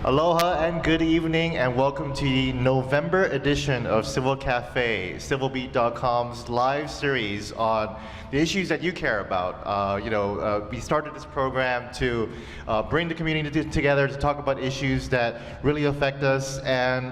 Aloha and good evening, and welcome to the November edition of Civil Cafe, civilbeat.com's live series on the issues that you care about. We started this program to bring the community together to talk about issues that really affect us, and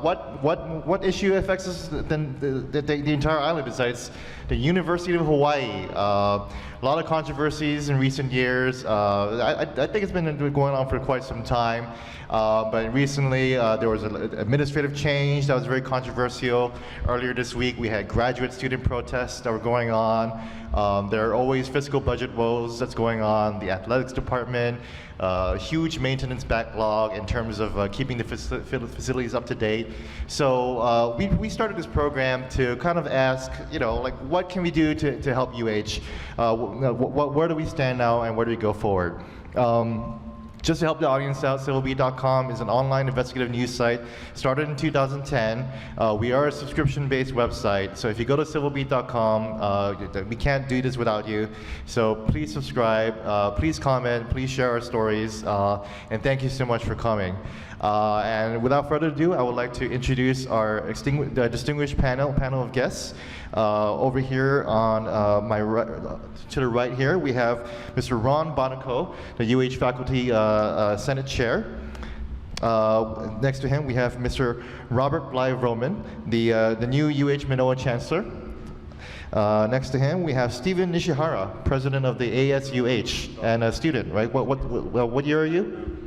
what issue affects us the entire island besides the University of Hawaii. A lot of controversies in recent years. I think it's been going on for quite some time. But recently there was an administrative change that was very controversial. Earlier this week we had graduate student protests that were going on. There are always fiscal budget woes that's going on. The athletics department, huge maintenance backlog in terms of keeping the facilities up to date. So we started this program to kind of ask, what can we do to help UH? Where do we stand now and where do we go forward? Just to help the audience out, civilbeat.com is an online investigative news site started in 2010. We are a subscription-based website, so if you go to civilbeat.com, we can't do this without you. So please subscribe, please comment, please share our stories, and thank you so much for coming. And without further ado, I would like to introduce our distinguished panel of guests. Over here on my right, to the right here, we have Mr. Ron Bonico, the UH Faculty Senate Chair. Next to him, we have Mr. Robert Bly-Vroman, the new UH Manoa Chancellor. Next to him, we have Stephen Nishihara, President of the ASUH, and a student, right? What year are you?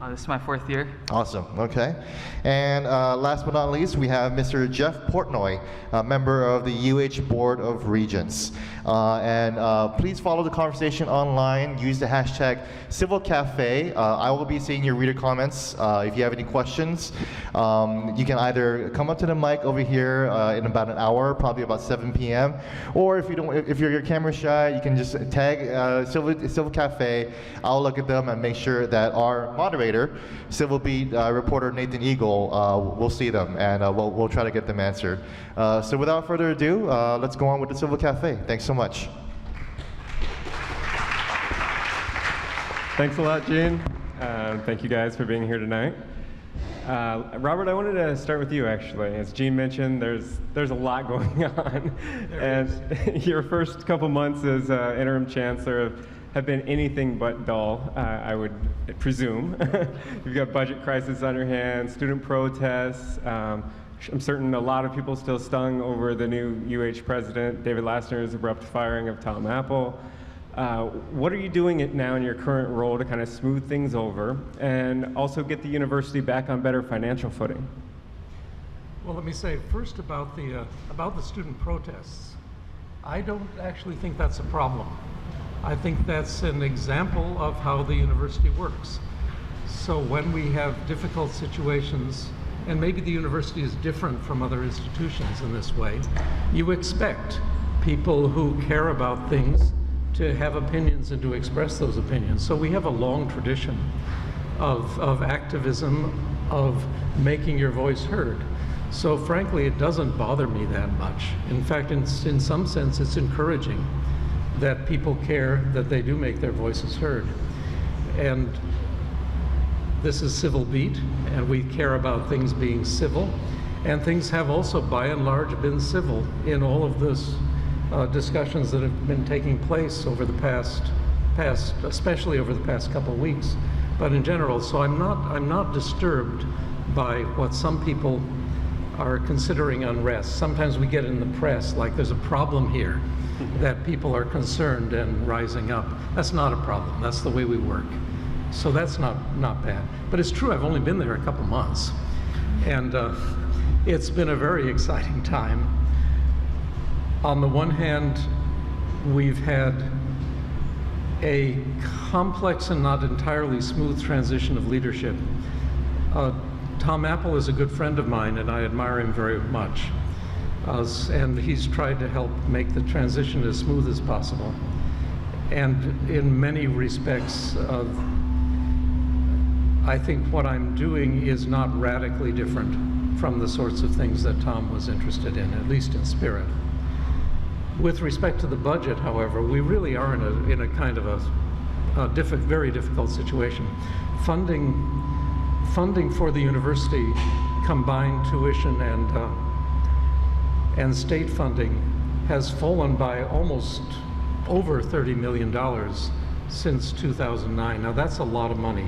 This is my 4th year. Awesome, okay. And last but not least, we have Mr. Jeff Portnoy, a member of the UH Board of Regents. Please follow the conversation online. Use the hashtag CivilCafe. I will be seeing your reader comments. If you have any questions, you can either come up to the mic over here in about an hour, probably about 7 p.m. Or if you're camera shy, you can just tag Civil Cafe. I'll look at them and make sure that our moderator, Civil Beat reporter Nathan Eagle, will see them, and we'll try to get them answered. So without further ado, let's go on with the Civil Cafe. Thanks so much. Thanks a lot, Gene. Thank you guys for being here tonight. Robert, I wanted to start with you, actually. As Gene mentioned, there's a lot going on. And your first couple months as interim chancellor have been anything but dull, I would presume. You've got budget crisis on your hands, student protests. I'm certain a lot of people still stung over the new UH president, David Lassner's abrupt firing of Tom Apple. What are you doing now in your current role to kind of smooth things over and also get the university back on better financial footing? Well, let me say first about the student protests. I don't actually think that's a problem. I think that's an example of how the university works. So when we have difficult situations, and maybe the university is different from other institutions in this way, you expect people who care about things to have opinions and to express those opinions. So we have a long tradition of activism, of making your voice heard. So frankly, it doesn't bother me that much. In fact, in some sense, it's encouraging that people care, that they do make their voices heard. And this is Civil Beat, and we care about things being civil. And things have also, by and large, been civil in all of this discussions that have been taking place over the past, especially over the past couple of weeks, but in general. So I'm not disturbed by what some people are considering unrest. Sometimes we get in the press like there's a problem here, that people are concerned and rising up. That's not a problem. That's the way we work. So that's not bad. But it's true, I've only been there a couple months, and it's been a very exciting time. On the one hand, we've had a complex and not entirely smooth transition of leadership. Tom Apple is a good friend of mine, and I admire him very much. And he's tried to help make the transition as smooth as possible. And in many respects, I think what I'm doing is not radically different from the sorts of things that Tom was interested in, at least in spirit. With respect to the budget, however, we really are in a kind of a very difficult situation. Funding funding for the university, combined tuition and state funding, has fallen by almost over $30 million since 2009. Now that's a lot of money.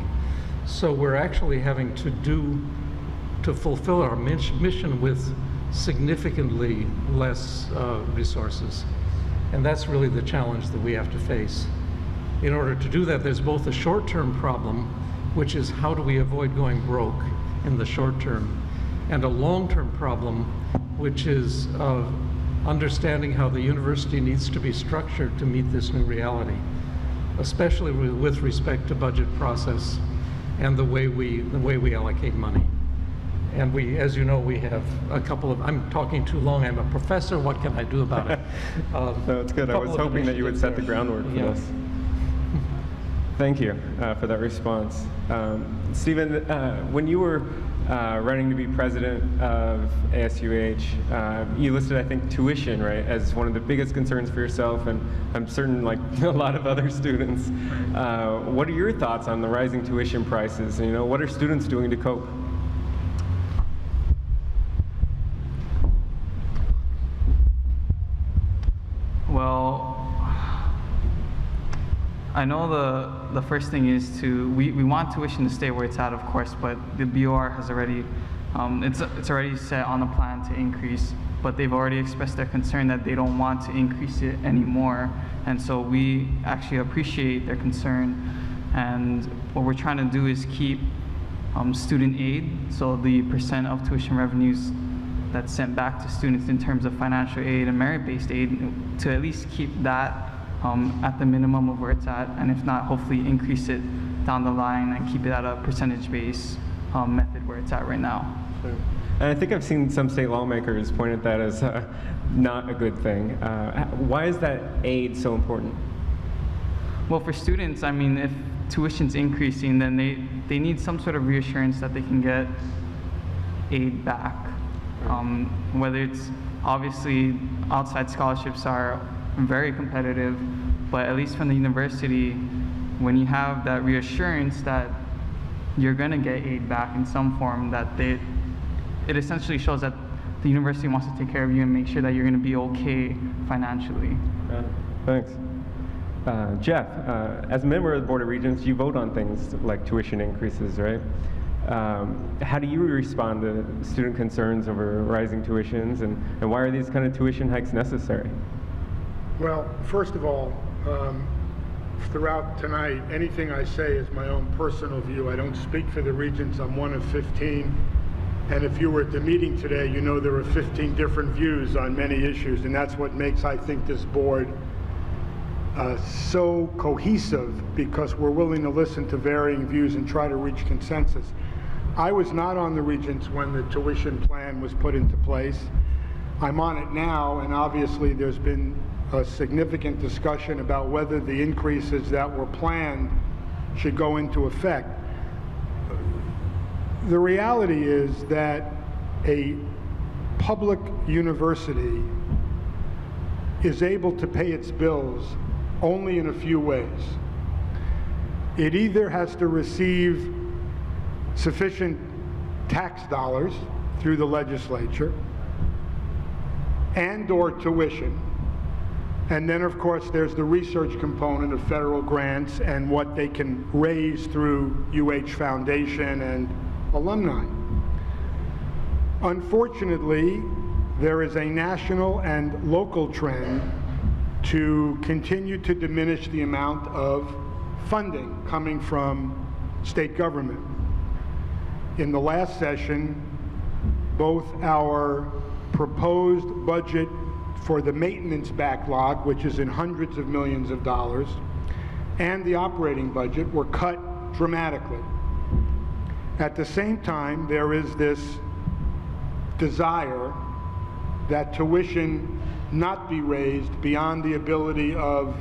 So we're actually having to fulfill our mission with significantly less resources. And that's really the challenge that we have to face. In order to do that, there's both a short-term problem, which is how do we avoid going broke in the short term, and a long-term problem, which is understanding how the university needs to be structured to meet this new reality, especially with respect to budget process and the way we allocate money. And we, as you know, we have a couple of, I'm talking too long, I'm a professor, what can I do about it? No, it's good. I was hoping that you would set the groundwork for this. Thank you for that response. Stephen, when you were running to be president of ASUH, you listed, I think, tuition, right, as one of the biggest concerns for yourself, and I'm certain, like a lot of other students. What are your thoughts on the rising tuition prices? And, you know, what are students doing to cope? Well, I know the first thing is we want tuition to stay where it's at, of course, but the BOR has already, it's already set on a plan to increase, but they've already expressed their concern that they don't want to increase it anymore. And so we actually appreciate their concern. And what we're trying to do is keep student aid, so the percent of tuition revenues that's sent back to students in terms of financial aid and merit-based aid, to at least keep that at the minimum of where it's at, and if not, hopefully increase it down the line and keep it at a percentage-based method where it's at right now. Sure. And I think I've seen some state lawmakers point at that as not a good thing. Why is that aid so important? Well, for students, I mean, if tuition's increasing, then they need some sort of reassurance that they can get aid back. Whether it's, obviously, outside scholarships are very competitive, but at least from the university, when you have that reassurance that you're going to get aid back in some form, that it essentially shows that the university wants to take care of you and make sure that you're going to be okay financially. Thanks. Jeff, as a member of the Board of Regents, you vote on things like tuition increases, right? How do you respond to student concerns over rising tuitions, and why are these kind of tuition hikes necessary? Well, first of all, throughout tonight, anything I say is my own personal view. I don't speak for the Regents. I'm one of 15. And if you were at the meeting today, you know there are 15 different views on many issues, and that's what makes, I think, this board so cohesive, because we're willing to listen to varying views and try to reach consensus. I was not on the Regents when the tuition plan was put into place. I'm on it now, and obviously there's been a significant discussion about whether the increases that were planned should go into effect. The reality is that a public university is able to pay its bills only in a few ways. It either has to receive sufficient tax dollars through the legislature and/or tuition. And then, of course, there's the research component of federal grants and what they can raise through UH Foundation and alumni. Unfortunately, there is a national and local trend to continue to diminish the amount of funding coming from state government. In the last session, both our proposed budget for the maintenance backlog, which is in hundreds of millions of dollars, and the operating budget were cut dramatically. At the same time, there is this desire that tuition not be raised beyond the ability of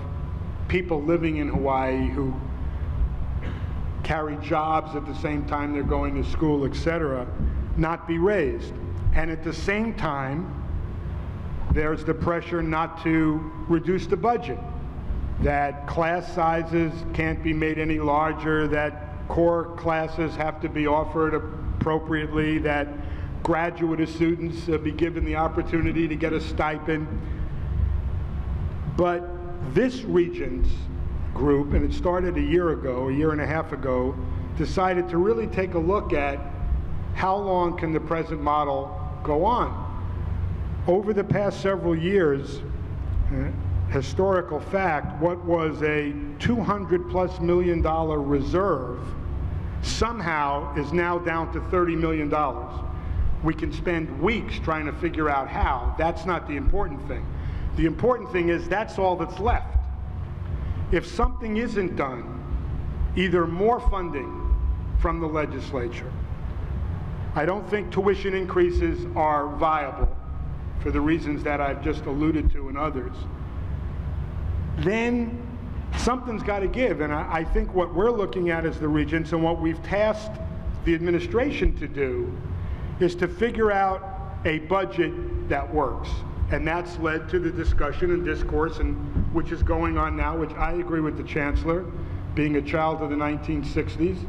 people living in Hawaii who carry jobs at the same time they're going to school, etc., not be raised. And at the same time, there's the pressure not to reduce the budget, that class sizes can't be made any larger, that core classes have to be offered appropriately, that graduate students be given the opportunity to get a stipend. But this Regents group, and it started a year and a half ago, decided to really take a look at how long can the present model go on. Over the past several years, historical fact, what was a $200+ million reserve somehow is now down to $30 million. We can spend weeks trying to figure out how. That's not the important thing. The important thing is that's all that's left. If something isn't done, either more funding from the legislature, I don't think tuition increases are viable for the reasons that I've just alluded to and others, then something's got to give. And I think what we're looking at as the Regents and what we've tasked the administration to do is to figure out a budget that works. And that's led to the discussion and discourse which is going on now, which I agree with the Chancellor, being a child of the 1960s,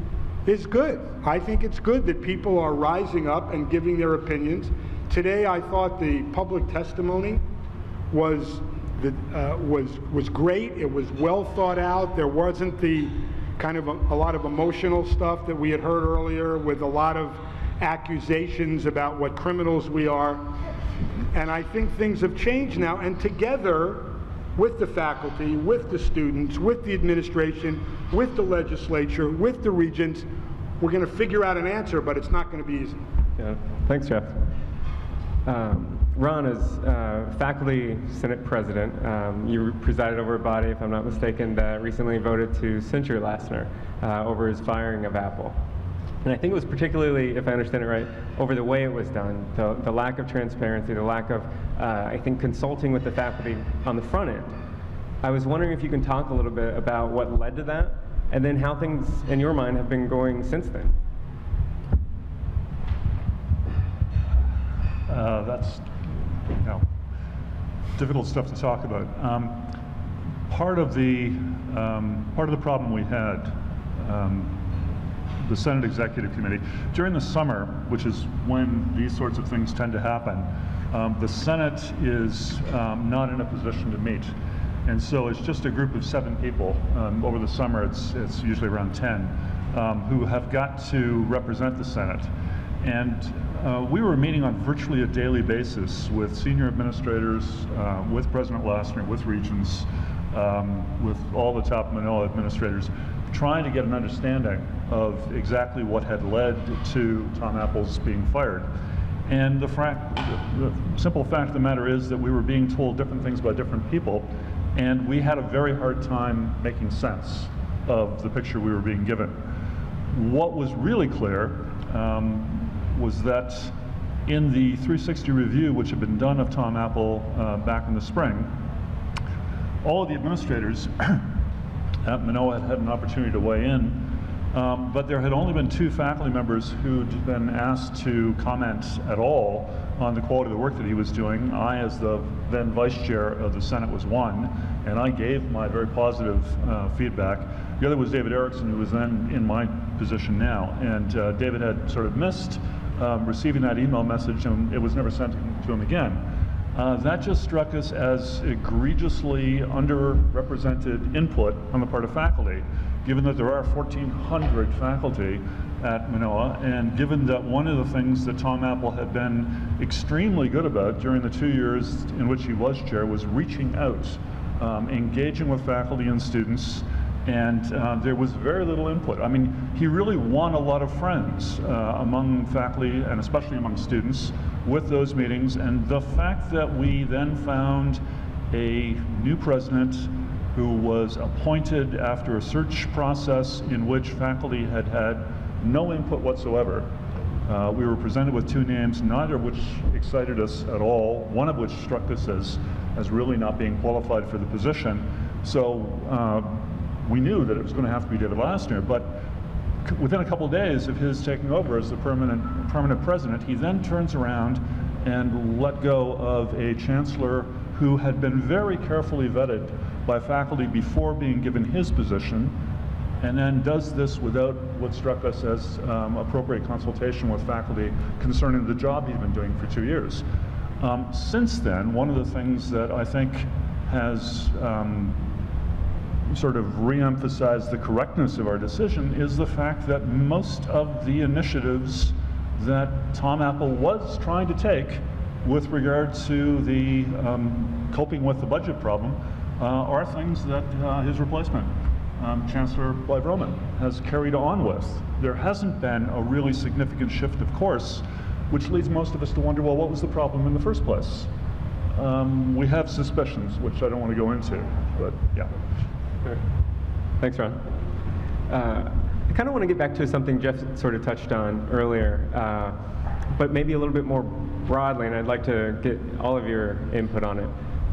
is good. I think it's good that people are rising up and giving their opinions. Today I thought the public testimony was great. It was well thought out. There wasn't the kind of a lot of emotional stuff that we had heard earlier, with a lot of accusations about what criminals we are. And I think things have changed now, and together with the faculty, with the students, with the administration, with the legislature, with the Regents, we're going to figure out an answer, but it's not going to be easy. Yeah, thanks, Jeff. Ron, as Faculty Senate President, you presided over a body, if I'm not mistaken, that recently voted to censure Lassner over his firing of Apple. And I think it was particularly, if I understand it right, over the way it was done, the lack of transparency, the lack of, I think, consulting with the faculty on the front end. I was wondering if you can talk a little bit about what led to that, and then how things, in your mind, have been going since then. That's difficult stuff to talk about. Part of the problem we had, the Senate Executive Committee, during the summer, which is when these sorts of things tend to happen, the Senate is not in a position to meet. And so it's just a group of 7 people. Over the summer, it's usually around 10, who have got to represent the Senate. And we were meeting on virtually a daily basis with senior administrators, with President Lassner, with Regents, with all the top Manoa administrators, trying to get an understanding of exactly what had led to Tom Apples being fired. And the simple fact of the matter is that we were being told different things by different people, and we had a very hard time making sense of the picture we were being given. What was really clear was that in the 360 review, which had been done of Tom Apple back in the spring, all of the administrators at Manoa had an opportunity to weigh in, but there had only been 2 faculty members who'd been asked to comment at all on the quality of the work that he was doing. I, as the then vice chair of the Senate, was one, and I gave my very positive feedback. The other was David Erickson, who was then in my position now, and David had sort of missed receiving that email message, and it was never sent to him again. That just struck us as egregiously underrepresented input on the part of faculty, given that there are 1,400 faculty at Manoa, and given that one of the things that Tom Apple had been extremely good about during the 2 years in which he was chair was reaching out, engaging with faculty and students, and there was very little input. I mean, he really won a lot of friends among faculty and especially among students with those meetings, and the fact that we then found a new president who was appointed after a search process in which faculty had had no input whatsoever. We were presented with 2 names, neither of which excited us at all, one of which struck us as really not being qualified for the position. So we knew that it was going to have to be David Lassner, but within a couple of days of his taking over as the permanent president, he then turns around and let go of a chancellor who had been very carefully vetted by faculty before being given his position, and then does this without what struck us as appropriate consultation with faculty concerning the job he's been doing for 2 years. Since then, one of the things that I think has sort of re-emphasized the correctness of our decision is the fact that most of the initiatives that Tom Apple was trying to take with regard to the coping with the budget problem are things that his replacement, Chancellor Blythe Roman, has carried on with. There hasn't been a really significant shift of course, which leads most of us to wonder, well, what was the problem in the first place? We have suspicions, which I don't want to go into, but yeah. Sure. Thanks, Ron. I kind of want to get back to something Jeff sort of touched on earlier, but maybe a little bit more broadly, and I'd like to get all of your input on it.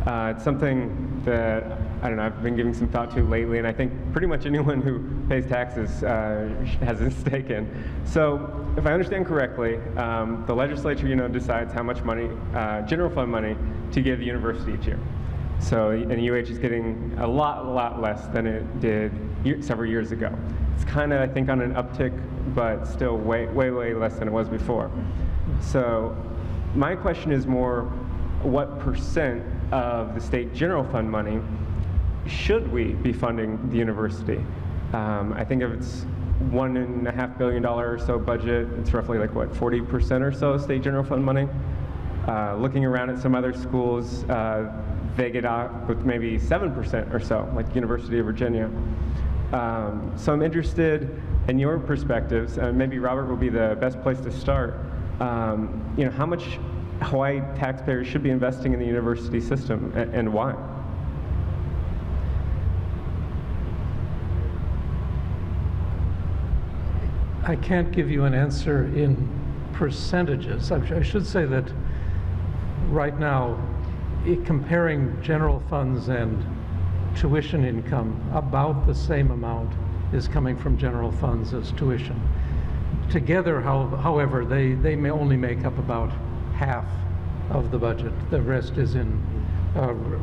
It's something that, I don't know, I've been giving some thought to lately, and I think pretty much anyone who pays taxes has a stake in. So, if I understand correctly, the legislature, decides how much money, general fund money, to give the university each year. So, and UH is getting a lot less than it did several years ago. It's kind of, I think, on an uptick, but still way less than it was before. So, my question is more, what percent of the state general fund money should we be funding the university? I think if it's $1.5 billion or so budget, it's roughly like what, 40% or so state general fund money. Looking around at some other schools, they get out with maybe 7% or so, like University of Virginia. So I'm interested in your perspectives, and maybe Robert will be the best place to start. How much Hawaii taxpayers should be investing in the university system, and why? I can't give you an answer in percentages. I should say that right now, comparing general funds and tuition income, about the same amount is coming from general funds as tuition. Together, however, they may only make up about half of the budget. The rest is in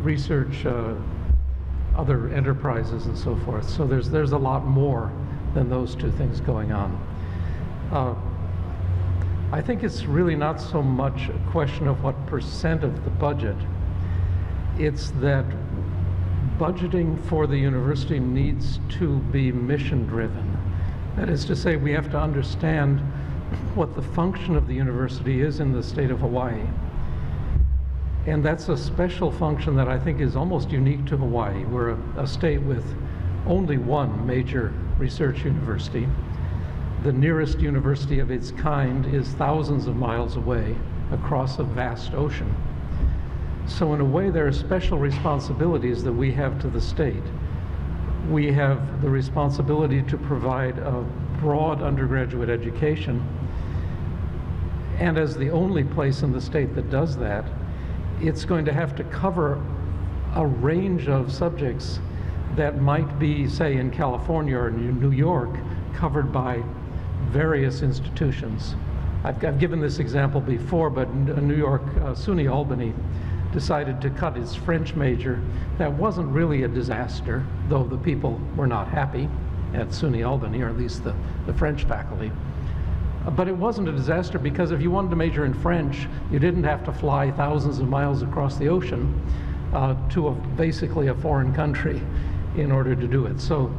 research, other enterprises, and so forth. So there's a lot more than those two things going on. I think it's really not so much a question of what percent of the budget. It's that budgeting for the university needs to be mission-driven. That is to say, we have to understand what the function of the university is in the state of Hawaii. And that's a special function that I think is almost unique to Hawaii. We're a state with only one major research university. The nearest university of its kind is thousands of miles away across a vast ocean. So in a way, there are special responsibilities that we have to the state. We have the responsibility to provide a broad undergraduate education. And as the only place in the state that does that, it's going to have to cover a range of subjects that might be, say, in California or New York, covered by various institutions. I've given this example before, but New York, SUNY Albany decided to cut its French major. That wasn't really a disaster, though the people were not happy at SUNY Albany, or at least the French faculty. But it wasn't a disaster because if you wanted to major in French, you didn't have to fly thousands of miles across the ocean to basically a foreign country in order to do it. So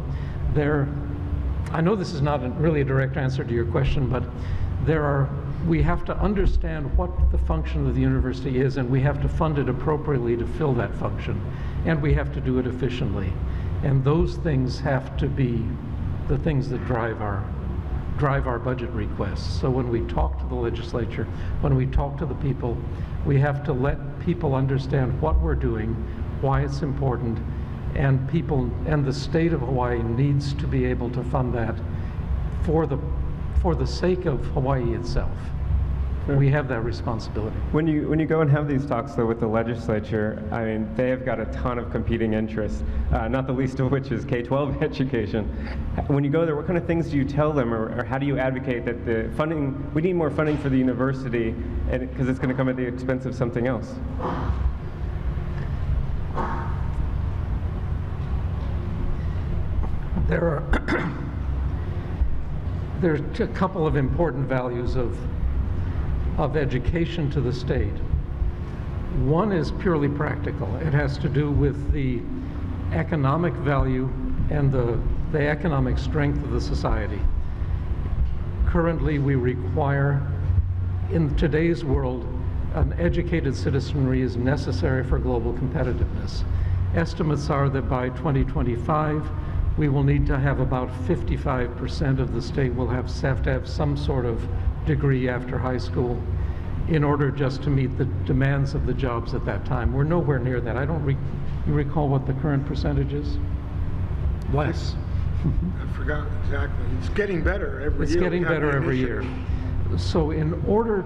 I know this is not really a direct answer to your question, but we have to understand what the function of the university is, and we have to fund it appropriately to fill that function, and we have to do it efficiently. And those things have to be the things that drive our budget requests. So when we talk to the legislature, when we talk to the people, we have to let people understand what we're doing, why it's important, and the state of Hawaii needs to be able to fund that for the sake of Hawaii itself. Sure. We have that responsibility. When you go and have these talks, though, with the legislature, I mean, they have got a ton of competing interests, not the least of which is K-12 education. When you go there, what kind of things do you tell them, or how do you advocate that we need more funding for the university, because it's going to come at the expense of something else? There are there's a couple of important values of education to the state. One is purely practical. It has to do with the economic value and the economic strength of the society. Currently, we require, in today's world, an educated citizenry is necessary for global competitiveness. Estimates are that by 2025, we will need to have about 55% of the state will have to have some sort of degree after high school in order just to meet the demands of the jobs at that time. We're nowhere near that. I don't you recall what the current percentage is? Less. I forgot exactly. It's getting better every year. It's getting better every year. So in order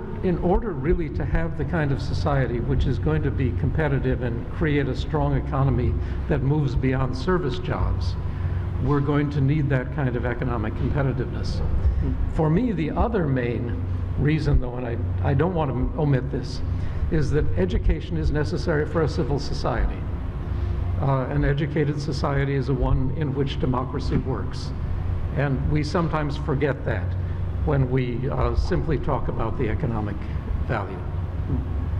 really to have the kind of society which is going to be competitive and create a strong economy that moves beyond service jobs, we're going to need that kind of economic competitiveness. For me, the other main reason, though, and I don't want to omit this, is that education is necessary for a civil society. An educated society is one in which democracy works. And we sometimes forget that when we simply talk about the economic value.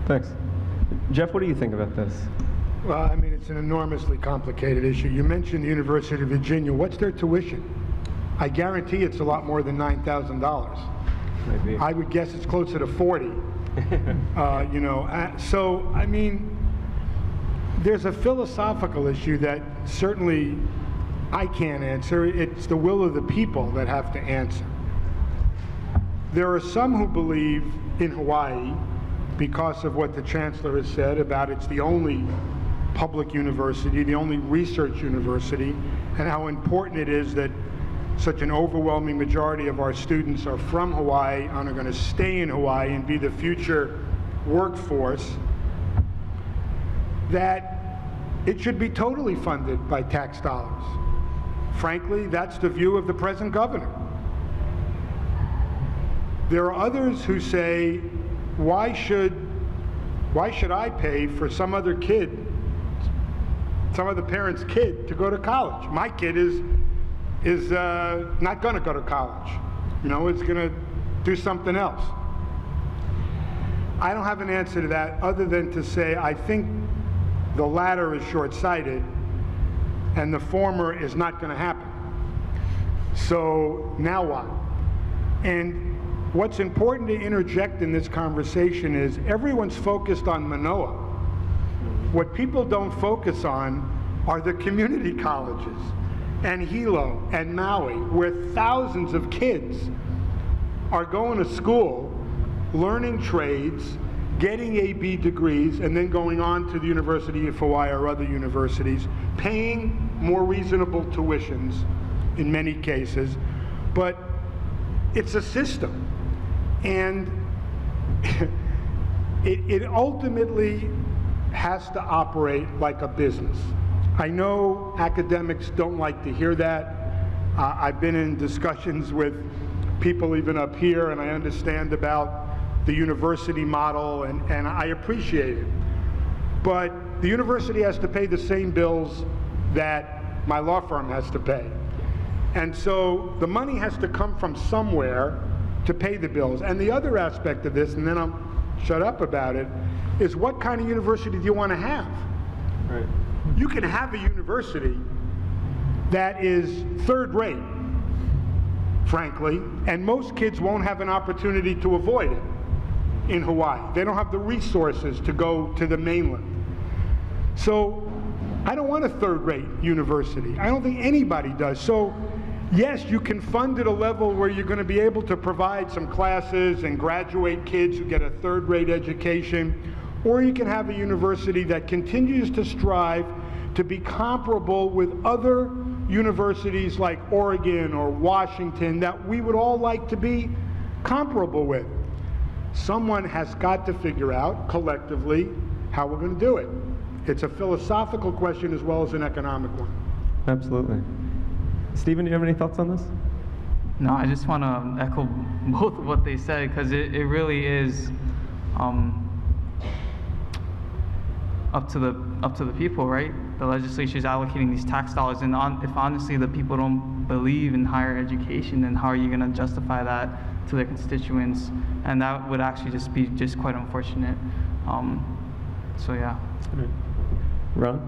Thanks. Jeff, what do you think about this? Well, I mean, it's an enormously complicated issue. You mentioned the University of Virginia. What's their tuition? I guarantee it's a lot more than $9,000. Maybe. I would guess it's closer to 40. You know, so I mean, there's a philosophical issue that certainly I can't answer. It's the will of the people that have to answer. There are some who believe in Hawaii, because of what the chancellor has said about it's the only public university, the only research university, and how important it is that such an overwhelming majority of our students are from Hawaii and are going to stay in Hawaii and be the future workforce, that it should be totally funded by tax dollars. Frankly, that's the view of the present governor. There are others who say, why should I pay for some other kid, some other parent's kid to go to college? My kid is not going to go to college. You know, it's going to do something else. I don't have an answer to that other than to say I think the latter is short-sighted and the former is not going to happen. So now what? And what's important to interject in this conversation is everyone's focused on Manoa. What people don't focus on are the community colleges and Hilo and Maui, where thousands of kids are going to school, learning trades, getting AB degrees, and then going on to the University of Hawaii or other universities, paying more reasonable tuitions in many cases, but it's a system. And it ultimately has to operate like a business. I know academics don't like to hear that. I've been in discussions with people even up here, and I understand about the university model, and I appreciate it. But the university has to pay the same bills that my law firm has to pay. And so the money has to come from somewhere to pay the bills. And the other aspect of this, and then I'll shut up about it, is what kind of university do you want to have? Right. You can have a university that is third rate, frankly, and most kids won't have an opportunity to avoid it in Hawaii. They don't have the resources to go to the mainland. So I don't want a third-rate university. I don't think anybody does. So yes, you can fund at a level where you're going to be able to provide some classes and graduate kids who get a third-rate education, or you can have a university that continues to strive to be comparable with other universities like Oregon or Washington that we would all like to be comparable with. Someone has got to figure out collectively how we're going to do it. It's a philosophical question as well as an economic one. Absolutely. Stephen, do you have any thoughts on this? No, I just want to echo both of what they said, because it really is up to the people, right? The legislature is allocating these tax dollars, and if honestly the people don't believe in higher education, then how are you going to justify that to their constituents? And that would actually be quite unfortunate. So yeah. Ron?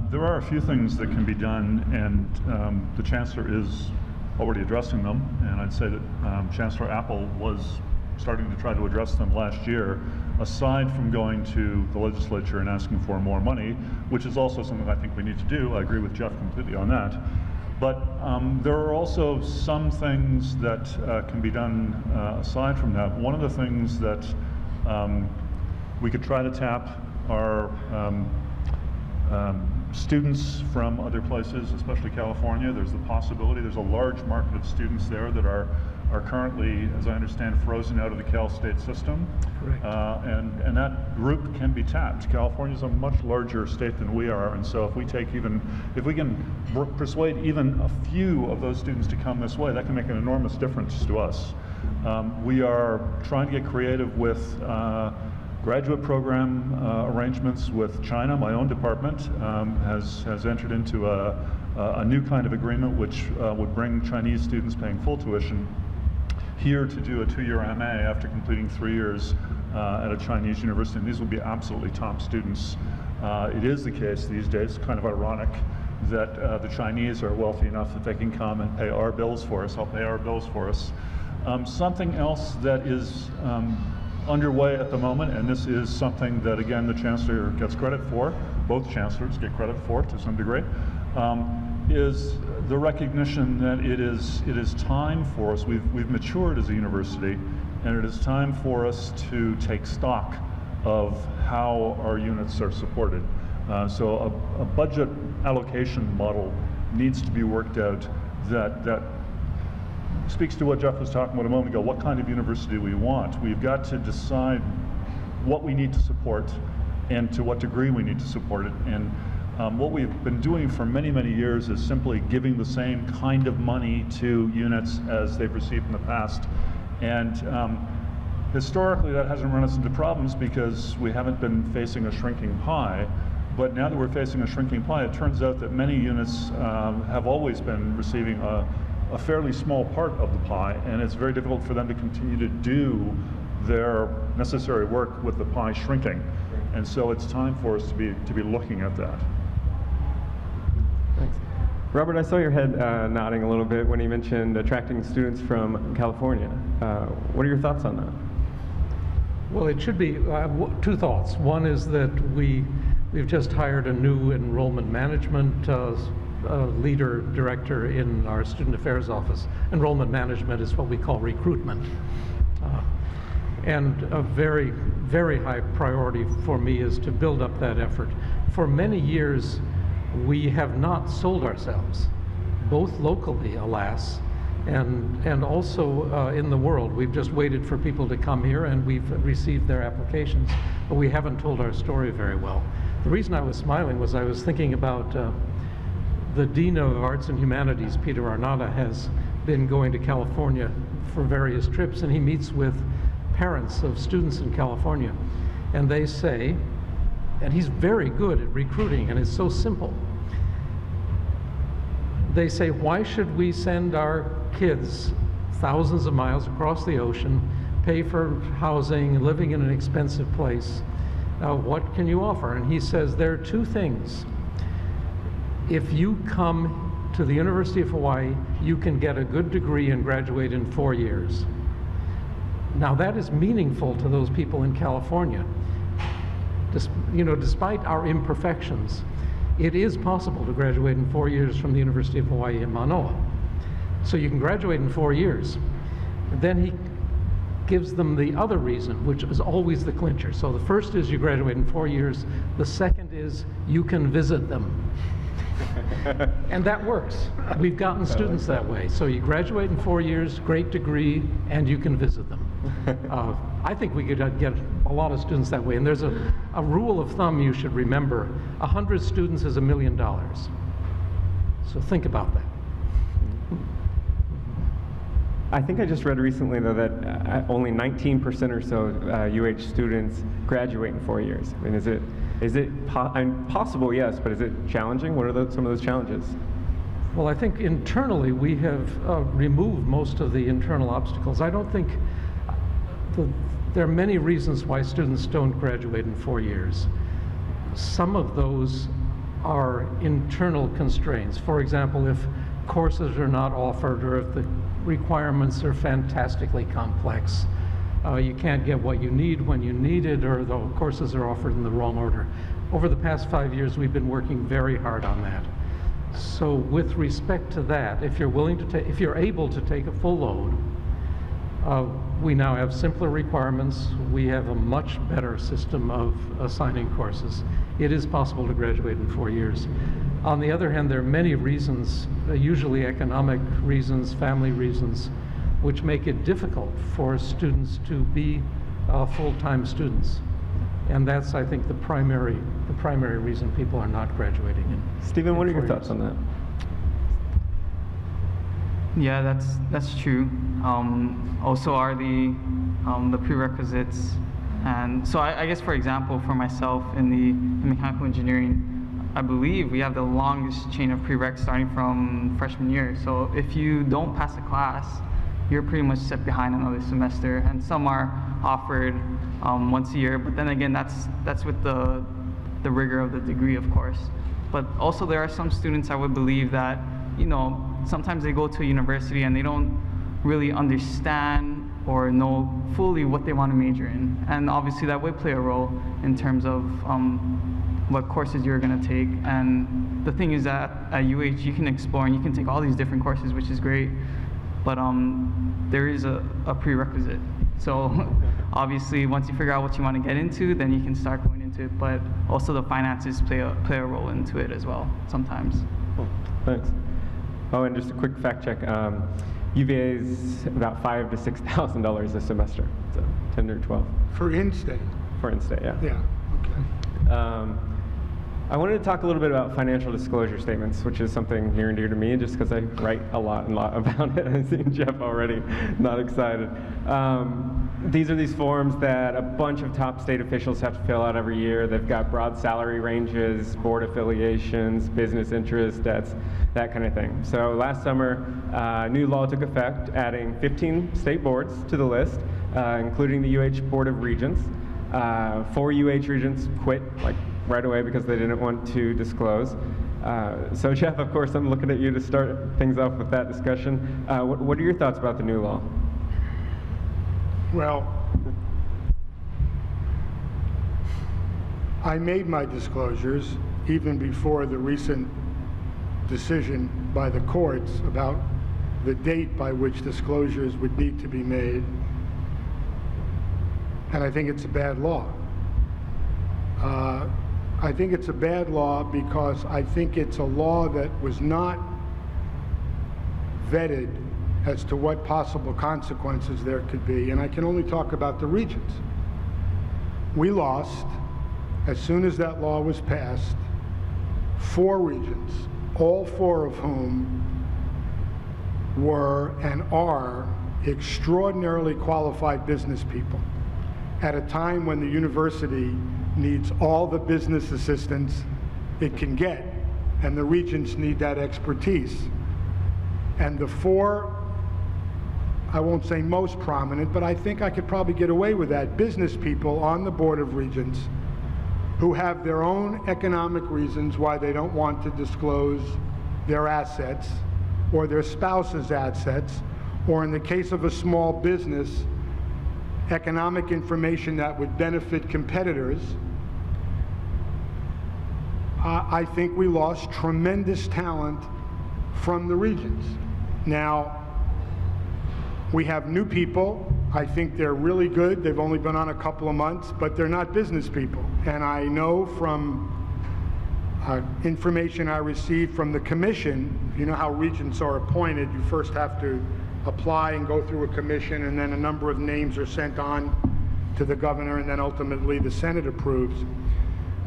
There are a few things that can be done, and the Chancellor is already addressing them, and I'd say that Chancellor Apple was starting to try to address them last year, aside from going to the legislature and asking for more money, which is also something I think we need to do. I agree with Jeff completely on that. But there are also some things that can be done aside from that. One of the things that we could try to tap are students from other places, especially California. There's the possibility, there's a large market of students there that are currently, as I understand, frozen out of the Cal State system. Correct. And that group can be tapped. California is a much larger state than we are, and so if we can persuade even a few of those students to come this way, that can make an enormous difference to us. We are trying to get creative with graduate program arrangements with China. My own department has entered into a new kind of agreement which would bring Chinese students paying full tuition here to do a 2-year MA after completing 3 years at a Chinese university. And these will be absolutely top students. It is the case these days, kind of ironic, that the Chinese are wealthy enough that they can come and pay our bills for us, help pay our bills for us. Something else that is underway at the moment, and this is something that, again, the Chancellor gets credit for, both Chancellors get credit for to some degree, is the recognition that it is time for us, we've matured as a university, and it is time for us to take stock of how our units are supported. So a budget allocation model needs to be worked out that speaks to what Jeff was talking about a moment ago. What kind of university we want? We've got to decide what we need to support and to what degree we need to support it. And what we've been doing for many, many years is simply giving the same kind of money to units as they've received in the past. And historically, that hasn't run us into problems because we haven't been facing a shrinking pie. But now that we're facing a shrinking pie, it turns out that many units have always been receiving a fairly small part of the pie, and it's very difficult for them to continue to do their necessary work with the pie shrinking. And so it's time for us to be looking at that. Thanks. Robert, I saw your head nodding a little bit when you mentioned attracting students from California. What are your thoughts on that? Well, it should be two thoughts. One is that we've just hired a new enrollment management director in our student affairs office. Enrollment management is what we call recruitment. And a very, very high priority for me is to build up that effort. For many years, we have not sold ourselves, both locally, alas, and also in the world. We've just waited for people to come here, and we've received their applications, but we haven't told our story very well. The reason I was smiling was I was thinking about the Dean of Arts and Humanities, Peter Arnada, has been going to California for various trips, and he meets with parents of students in California. And they say, and he's very good at recruiting, and it's so simple. They say, why should we send our kids thousands of miles across the ocean, pay for housing, living in an expensive place? What can you offer? And he says, there are two things. If you come to the University of Hawaii, you can get a good degree and graduate in 4 years. Now that is meaningful to those people in California. Despite our imperfections, it is possible to graduate in 4 years from the University of Hawaii in Manoa. So you can graduate in 4 years. Then he gives them the other reason, which is always the clincher. So the first is you graduate in 4 years. The second is you can visit them. And that works. We've gotten students that way. So you graduate in 4 years, great degree, and you can visit them. I think we could get a lot of students that way. And there's a rule of thumb you should remember. 100 students is $1 million. So think about that. I think I just read recently, though, that only 19% or so UH students graduate in 4 years. I mean, is it possible? Yes, but is it challenging? What are some of those challenges? Well, I think internally we have removed most of the internal obstacles. I don't think there are many reasons why students don't graduate in 4 years. Some of those are internal constraints. For example, if courses are not offered or if the requirements are fantastically complex, you can't get what you need when you need it, or the courses are offered in the wrong order. Over the past 5 years, we've been working very hard on that. So with respect to that, if you're willing to take, if you're able to take a full load, we now have simpler requirements. We have a much better system of assigning courses. It is possible to graduate in 4 years. On the other hand, there are many reasons, usually economic reasons, family reasons, which make it difficult for students to be full-time students. And that's, I think, the primary reason people are not graduating in. Stephen, what are your 4 thoughts on that? Yeah, that's true. Also are the prerequisites, and so I guess, for example, for myself in mechanical engineering, I believe we have the longest chain of prereqs starting from freshman year. So if you don't pass a class, you're pretty much set behind another semester, and some are offered once a year. But then again, that's with the rigor of the degree, of course. But also there are some students, I would believe, that sometimes they go to a university and they don't really understand or know fully what they want to major in, and obviously that would play a role in terms of what courses you're going to take. And the thing is that at UH you can explore and you can take all these different courses, which is great, but there is a prerequisite. So obviously once you figure out what you want to get into, then you can start going into it, but also the finances play a role into it as well sometimes. Cool. Thanks. Oh, and just a quick fact check. UVA is about $5,000 to $6,000 a semester, so 10 or 12. For in-state? For in-state, yeah. Yeah, okay. I wanted to talk a little bit about financial disclosure statements, which is something near and dear to me, just because I write a lot about it. I've seen Jeff already not excited. These are these forms that a bunch of top state officials have to fill out every year. They've got broad salary ranges, board affiliations, business interests, debts, that kind of thing. So last summer, new law took effect, adding 15 state boards to the list, including the UH Board of Regents. 4 UH regents quit right away because they didn't want to disclose. So Jeff, of course, I'm looking at you to start things off with that discussion. What are your thoughts about the new law? Well, I made my disclosures even before the recent decision by the courts about the date by which disclosures would need to be made. And I think it's a bad law. I think it's a bad law because I think it's a law that was not vetted as to what possible consequences there could be, and I can only talk about the regents. We lost, as soon as that law was passed, 4 regents, all 4 of whom were and are extraordinarily qualified business people at a time when the university needs all the business assistance it can get, and the regents need that expertise. And the 4, I won't say most prominent, but I think I could probably get away with that, business people on the Board of Regents who have their own economic reasons why they don't want to disclose their assets or their spouse's assets, or in the case of a small business, economic information that would benefit competitors. I think we lost tremendous talent from the regents. Now, we have new people. I think they're really good. They've only been on a couple of months, but they're not business people. And I know from information I received from the commission, you know how regents are appointed. You first have to apply and go through a commission, and then a number of names are sent on to the governor, and then ultimately the Senate approves,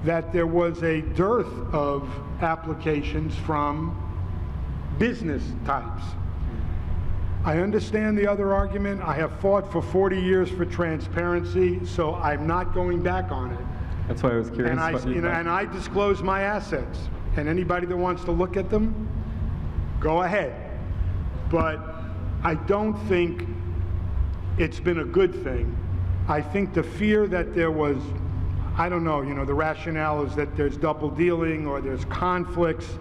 that there was a dearth of applications from business types. I understand the other argument. I have fought for 40 years for transparency, so I'm not going back on it. That's why I was curious. And I, what you thought. and I disclose my assets, and anybody that wants to look at them, go ahead. But I don't think it's been a good thing. I think the fear that there was, I don't know, the rationale is that there's double dealing or there's conflicts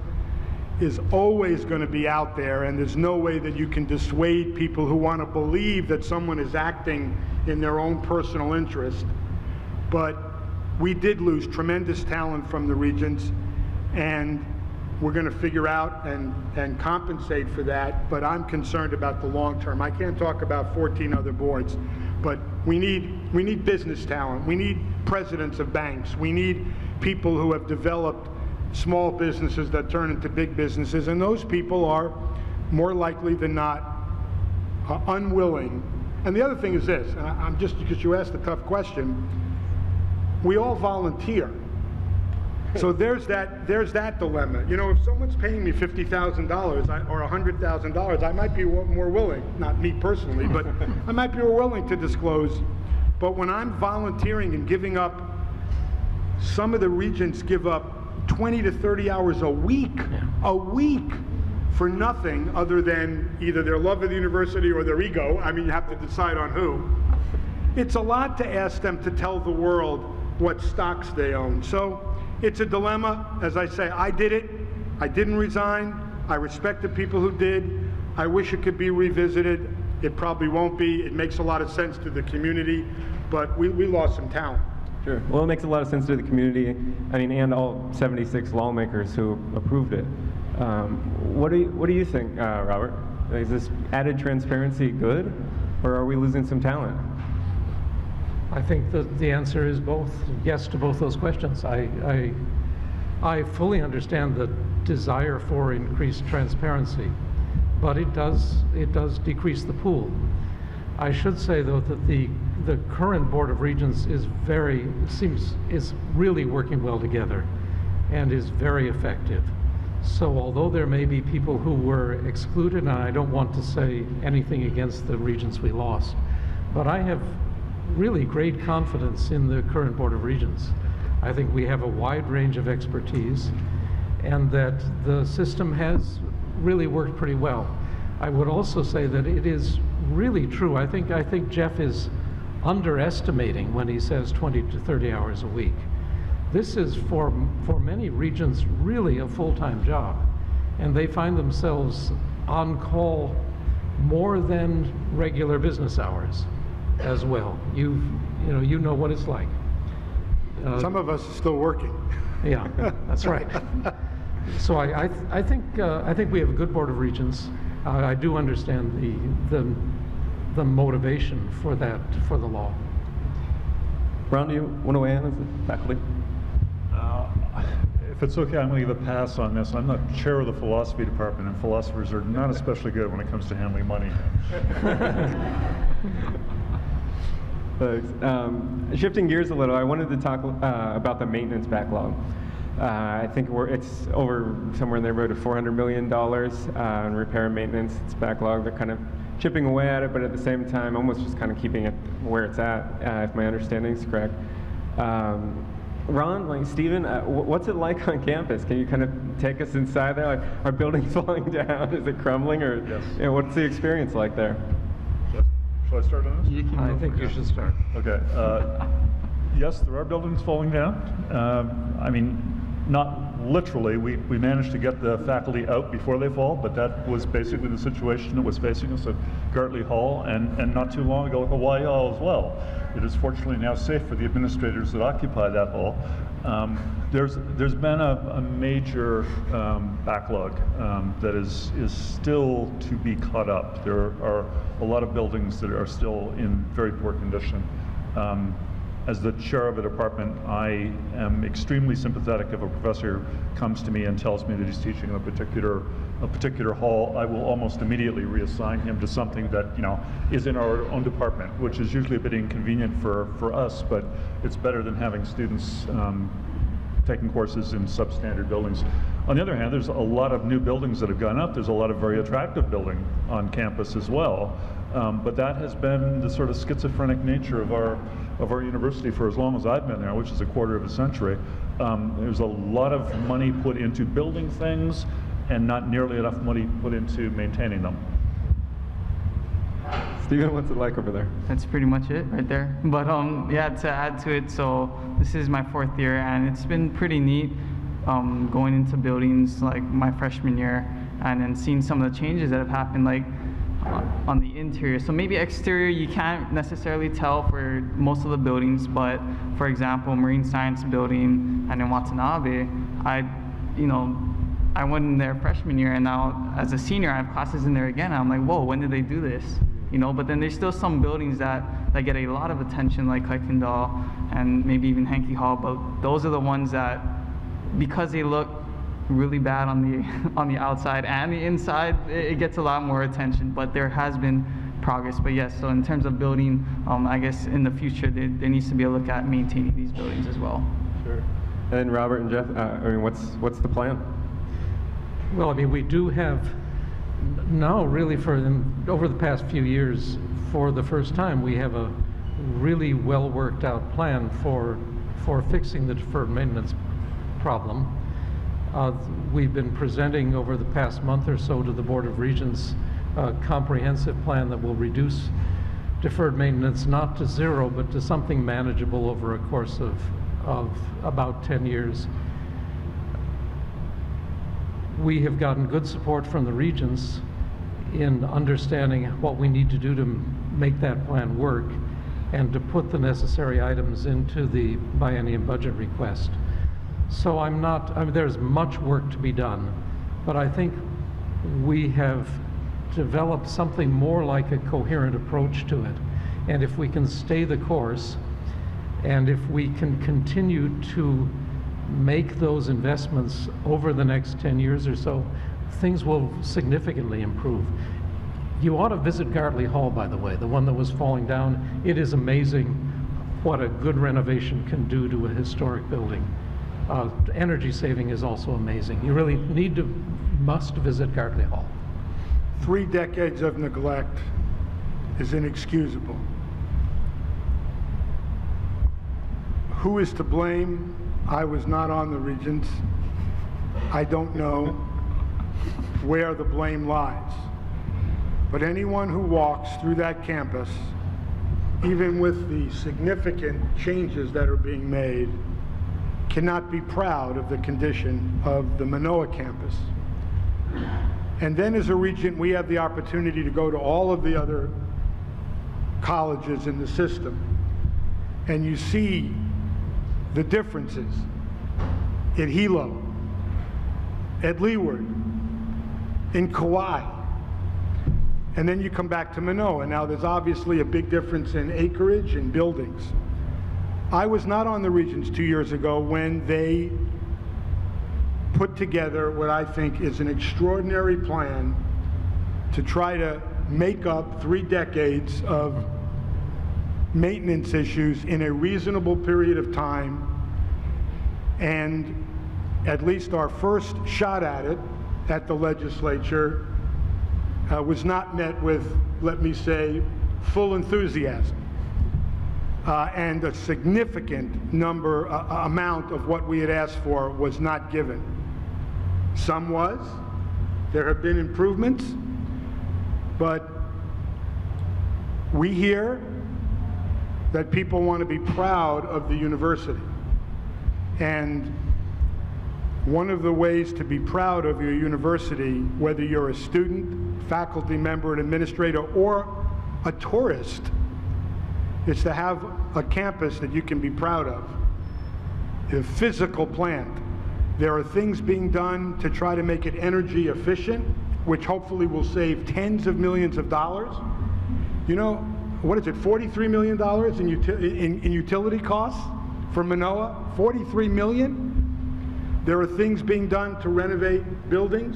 is always going to be out there, and there's no way that you can dissuade people who want to believe that someone is acting in their own personal interest. But we did lose tremendous talent from the Regents, and we're going to figure out and compensate for that, but I'm concerned about the long term. I can't talk about 14 other boards, but we need business talent. We need presidents of banks. We need people who have developed small businesses that turn into big businesses, and those people are more likely than not unwilling. And the other thing is this, and I'm just because you asked a tough question, we all volunteer. So there's that dilemma. If someone's paying me $50,000 or $100,000, I might be more willing, not me personally, but I might be more willing to disclose. But when I'm volunteering and giving up, some of the Regents give up 20 to 30 hours a week for nothing other than either their love of the university or their ego. I mean, you have to decide on who. It's a lot to ask them to tell the world what stocks they own. So it's a dilemma. As I say, I did it. I didn't resign. I respect the people who did. I wish it could be revisited. It probably won't be. It makes a lot of sense to the community, but we lost some talent. Sure. Well, it makes a lot of sense to the community, and all 76 lawmakers who approved it. What do you think, Robert? Is this added transparency good, or are we losing some talent? I think that the answer is both, yes to both those questions. I fully understand the desire for increased transparency, but it does decrease the pool. I should say, though, that the current Board of Regents is really working well together and is very effective. So although there may be people who were excluded, and I don't want to say anything against the Regents we lost, but I have really great confidence in the current Board of Regents. I think we have a wide range of expertise, and that the system has really worked pretty well. I would also say that it is really true. I think Jeff is underestimating when he says 20 to 30 hours a week. This is for many Regents really a full-time job, and they find themselves on call more than regular business hours as well. You know what it's like. Some of us are still working. Yeah, that's right. So I think we have a good Board of Regents. I do understand the motivation for that, for the law. Ron, do you want to weigh in as a faculty? If it's okay, I'm going to give a pass on this. I'm the chair of the philosophy department, and philosophers are not especially good when it comes to handling money. Thanks. Shifting gears a little, I wanted to talk about the maintenance backlog. I think it's over somewhere in the neighborhood of $400 million in repair and maintenance. It's backlog. They're kind of chipping away at it, but at the same time, almost just kind of keeping it where it's at, if my understanding is correct. Ron, Stephen, what's it like on campus? Can you kind of take us inside there? Are buildings falling down? Is it crumbling? Or Yes. What's the experience like there? Shall I start on this? I think you should start. Okay. Yes, there are buildings falling down. I mean, not literally. We managed to get the faculty out before they fall, but that was basically the situation that was facing us at Gartley Hall and not too long ago at Hawaii Hall as well. It is fortunately now safe for the administrators that occupy that hall. There's been a major backlog that is still to be caught up. There are a lot of buildings that are still in very poor condition. As the chair of a department, I am extremely sympathetic if a professor comes to me and tells me that he's teaching in a particular hall. I will almost immediately reassign him to something that is in our own department, which is usually a bit inconvenient for us, but it's better than having students taking courses in substandard buildings. On the other hand, there's a lot of new buildings that have gone up. There's a lot of very attractive building on campus as well. But that has been the sort of schizophrenic nature of our university for as long as I've been there, which is a quarter of a century. There's a lot of money put into building things and not nearly enough money put into maintaining them. Steven, what's it like over there? That's pretty much it right there. But yeah, to add to it, so this is my 4th year, and it's been pretty neat going into buildings like my freshman year, and then seeing some of the changes that have happened, like on the interior. So maybe exterior you can't necessarily tell for most of the buildings, but for example, Marine Science Building and in Watanabe, I went in there freshman year, and now as a senior I have classes in there again. I'm like, whoa, when did they do this? But then there's still some buildings that get a lot of attention, like Kuykendall and maybe even Henke Hall, but those are the ones that, because they look really bad on the outside and the inside, it gets a lot more attention. But there has been progress. But yes, so in terms of building, I guess in the future there needs to be a look at maintaining these buildings as well. Sure. And then Robert and Jeff, what's the plan? Well, we do have now, really, over the past few years, for the first time, we have a really well worked out plan for fixing the deferred maintenance problem. We've been presenting over the past month or so to the Board of Regents a comprehensive plan that will reduce deferred maintenance not to 0, but to something manageable over a course of about 10 years. We have gotten good support from the regents in understanding what we need to do to make that plan work and to put the necessary items into the biennium budget request. So there's much work to be done, but I think we have developed something more like a coherent approach to it. And if we can stay the course, and if we can continue to make those investments over the next 10 years or so, things will significantly improve. You ought to visit Gartley Hall, by the way, the one that was falling down. It is amazing what a good renovation can do to a historic building. Energy saving is also amazing. You really must visit Gartley Hall. 3 decades of neglect is inexcusable. Who is to blame? I was not on the Regents. I don't know where the blame lies. But anyone who walks through that campus, even with the significant changes that are being made, cannot be proud of the condition of the Manoa campus. And then as a regent, we have the opportunity to go to all of the other colleges in the system, and you see the differences at Hilo, at Leeward, in Kauai, and then you come back to Manoa. Now there's obviously a big difference in acreage and buildings. I was not on the Regents 2 years ago when they put together what I think is an extraordinary plan to try to make up 3 decades of maintenance issues in a reasonable period of time. And at least our first shot at it at the legislature was not met with, let me say, full enthusiasm. And a significant amount of what we had asked for was not given. Some was. There have been improvements, but we hear that people want to be proud of the university. And one of the ways to be proud of your university, whether you're a student, faculty member, an administrator, or a tourist, is to have a campus that you can be proud of. A physical plant. There are things being done to try to make it energy efficient, which hopefully will save tens of millions of dollars. You know, what is it, $43 million in utility costs for Manoa? 43 million? There are things being done to renovate buildings,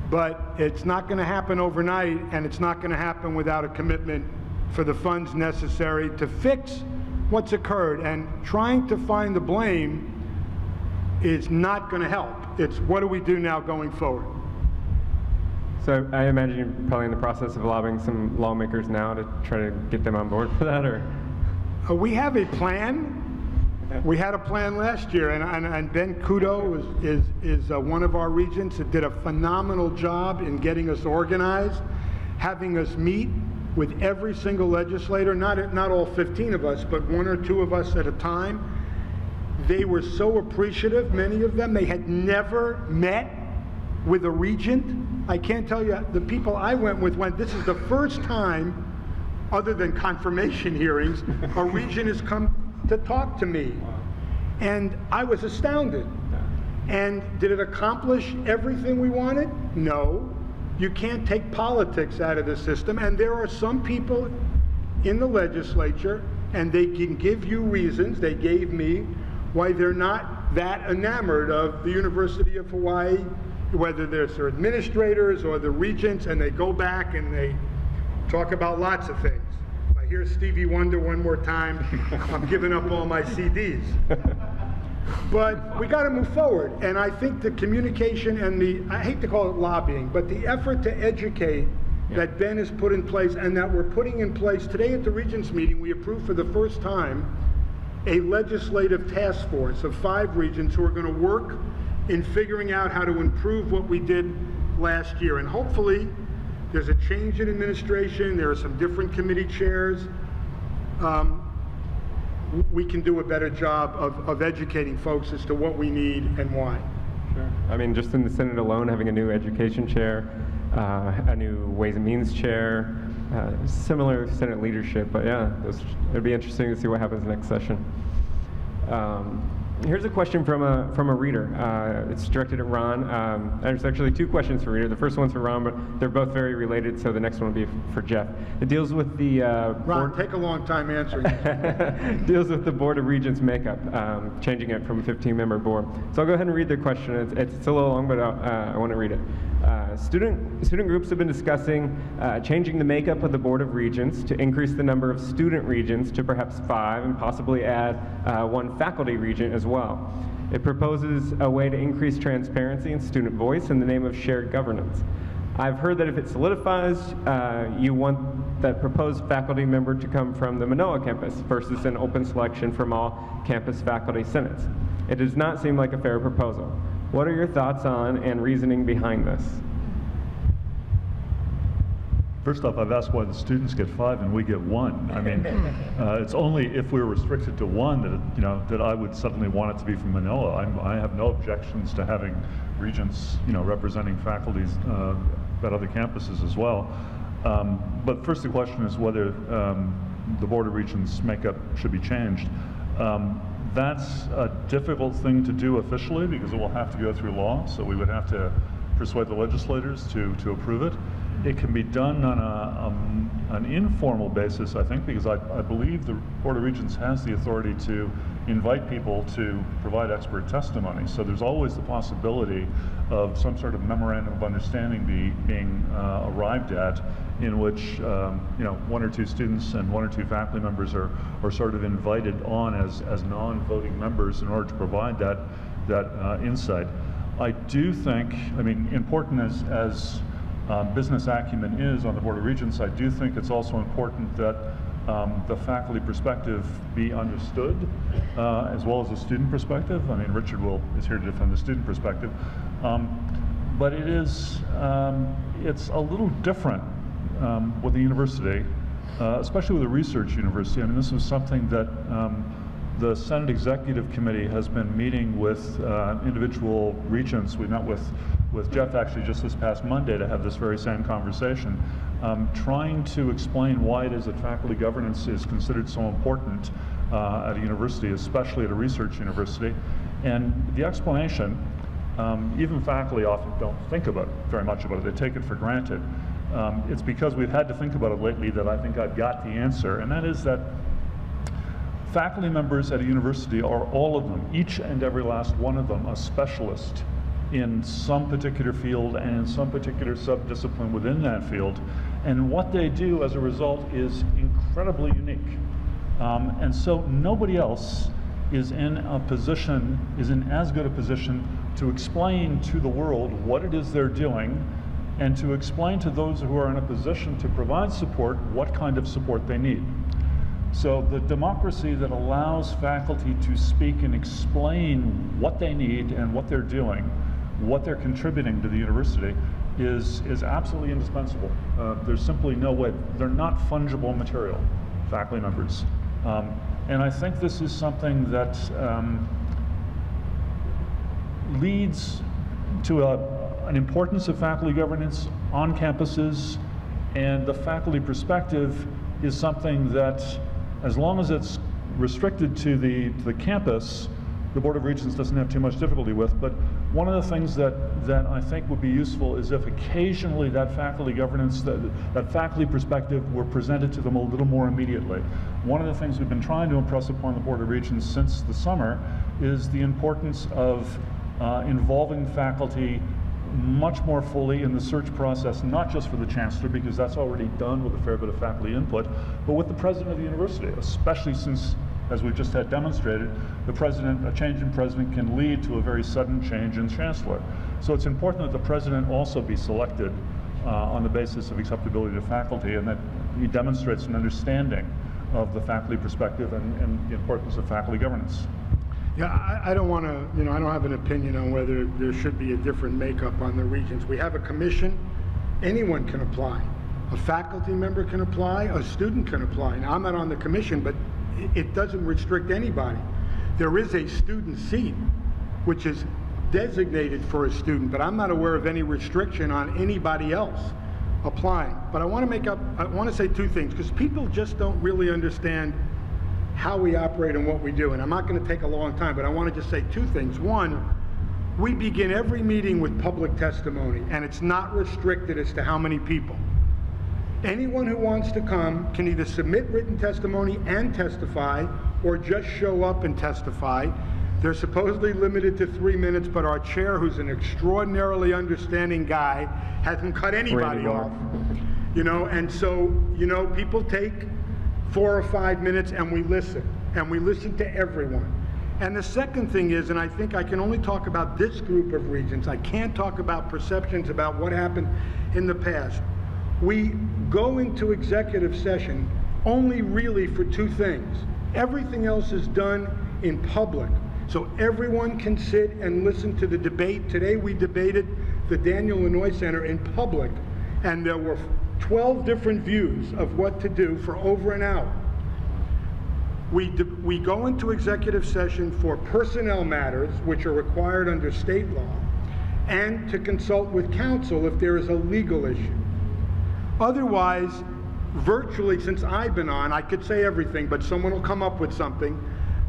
but it's not going to happen overnight, and it's not going to happen without a commitment for the funds necessary to fix what's occurred. And trying to find the blame is not going to help. It's what do we do now going forward? So I imagine you're probably in the process of lobbying some lawmakers now to try to get them on board for that, or? We have a plan. We had a plan last year, and Ben Kudo is one of our regents that did a phenomenal job in getting us organized, having us meet with every single legislator, not all 15 of us, but 1 or 2 of us at a time. They were so appreciative, many of them. They had never met with a regent. I can't tell you, the people I went with this is the first time, other than confirmation hearings, a regent has come to talk to me. And I was astounded. And did it accomplish everything we wanted? No. You can't take politics out of the system, and there are some people in the legislature, and they can give you reasons, they gave me, why they're not that enamored of the University of Hawaii, whether they're their administrators or the regents, and they go back and they talk about lots of things. If I hear Stevie Wonder one more time, I'm giving up all my CDs. But we got to move forward, and I think the communication and I hate to call it lobbying, but the effort to educate that Ben has put in place and that we're putting in place. Today at the Regents meeting, we approved for the first time a legislative task force of 5 regents who are going to work in figuring out how to improve what we did last year. And hopefully, there's a change in administration, there are some different committee chairs. We can do a better job of educating folks as to what we need and why. Sure. I mean, just in the Senate alone, having a new education chair, a new Ways and Means chair, similar Senate leadership, but yeah, it'd be interesting to see what happens next session. Here's a question from a reader. It's directed at Ron. There's actually 2 questions for reader. The first one's for Ron, but they're both very related, so the next one will be for Jeff. It deals with the Ron, take a long time answering. deals with the Board of Regents makeup, changing it from a 15-member board. So I'll go ahead and read the question. It's a little long, but I want to read it. Student groups have been discussing changing the makeup of the Board of Regents to increase the number of student regents to perhaps 5 and possibly add 1 faculty regent as well. It proposes a way to increase transparency and student voice in the name of shared governance. I've heard that if it solidifies, you want that proposed faculty member to come from the Manoa campus versus an open selection from all campus faculty senates. It does not seem like a fair proposal. What are your thoughts on and reasoning behind this? First off, I've asked why the students get 5 and we get 1. I mean, it's only if we're restricted to 1 that I would suddenly want it to be from Manoa. I have no objections to having regents, representing faculties at other campuses as well. But first, the question is whether the Board of Regents makeup should be changed. That's a difficult thing to do officially because it will have to go through law. So we would have to persuade the legislators to approve it. It can be done on an informal basis, I think, because I believe the Board of Regents has the authority to invite people to provide expert testimony. So there's always the possibility of some sort of memorandum of understanding being arrived at, in which 1 or 2 students and 1 or 2 faculty members are sort of invited on as non-voting members in order to provide that insight. I do think, important as business acumen is on the Board of Regents, I do think it's also important that the faculty perspective be understood, as well as the student perspective. Richard is here to defend the student perspective, but it's a little different with the university, especially with a research university. This was something that the Senate Executive Committee has been meeting with individual regents. We met with Jeff actually just this past Monday to have this very same conversation, trying to explain why it is that faculty governance is considered so important at a university, especially at a research university. And the explanation, even faculty often don't think very much about it. They take it for granted. It's because we've had to think about it lately that I think I've got the answer, and that is that faculty members at a university are, all of them, each and every last one of them, a specialist in some particular field and in some particular subdiscipline within that field. And what they do as a result is incredibly unique. And so nobody else is in as good a position to explain to the world what it is they're doing, and to explain to those who are in a position to provide support what kind of support they need. So the democracy that allows faculty to speak and explain what they need and what they're doing, what they're contributing to the university, is absolutely indispensable. There's simply no way. They're not fungible material, faculty members. And I think this is something that leads to an importance of faculty governance on campuses, and the faculty perspective is something that, as long as it's restricted to the campus, the Board of Regents doesn't have too much difficulty with. But one of the things that I think would be useful is if occasionally that faculty governance, that faculty perspective were presented to them a little more immediately. One of the things we've been trying to impress upon the Board of Regents since the summer is the importance of involving faculty much more fully in the search process, not just for the chancellor, because that's already done with a fair bit of faculty input, but with the president of the university, especially since, as we've just had demonstrated, a change in president can lead to a very sudden change in chancellor. So it's important that the president also be selected on the basis of acceptability to faculty, and that he demonstrates an understanding of the faculty perspective and the importance of faculty governance. Yeah, I don't want to, I don't have an opinion on whether there should be a different makeup on the regents. We have a commission. Anyone can apply. A faculty member can apply, a student can apply. Now, I'm not on the commission, but it doesn't restrict anybody. There is a student seat, which is designated for a student, but I'm not aware of any restriction on anybody else applying. But I want to say two things, because people just don't really understand how we operate and what we do. And I'm not going to take a long time, but I want to just say two things. One, we begin every meeting with public testimony, and it's not restricted as to how many people. Anyone who wants to come can either submit written testimony and testify, or just show up and testify. They're supposedly limited to 3 minutes, but our chair, who's an extraordinarily understanding guy, hasn't cut anybody off. And so, people take 4 or 5 minutes and we listen to everyone. And the second thing is, and I think I can only talk about this group of regents, I can't talk about perceptions about what happened in the past. We go into executive session only really for two things. Everything else is done in public, so everyone can sit and listen to the debate. Today we debated the Daniel Lanois Center in public, and there were 12 different views of what to do for over an hour. We go into executive session for personnel matters, which are required under state law, and to consult with counsel if there is a legal issue. Otherwise, virtually, since I've been on, I could say everything, but someone will come up with something.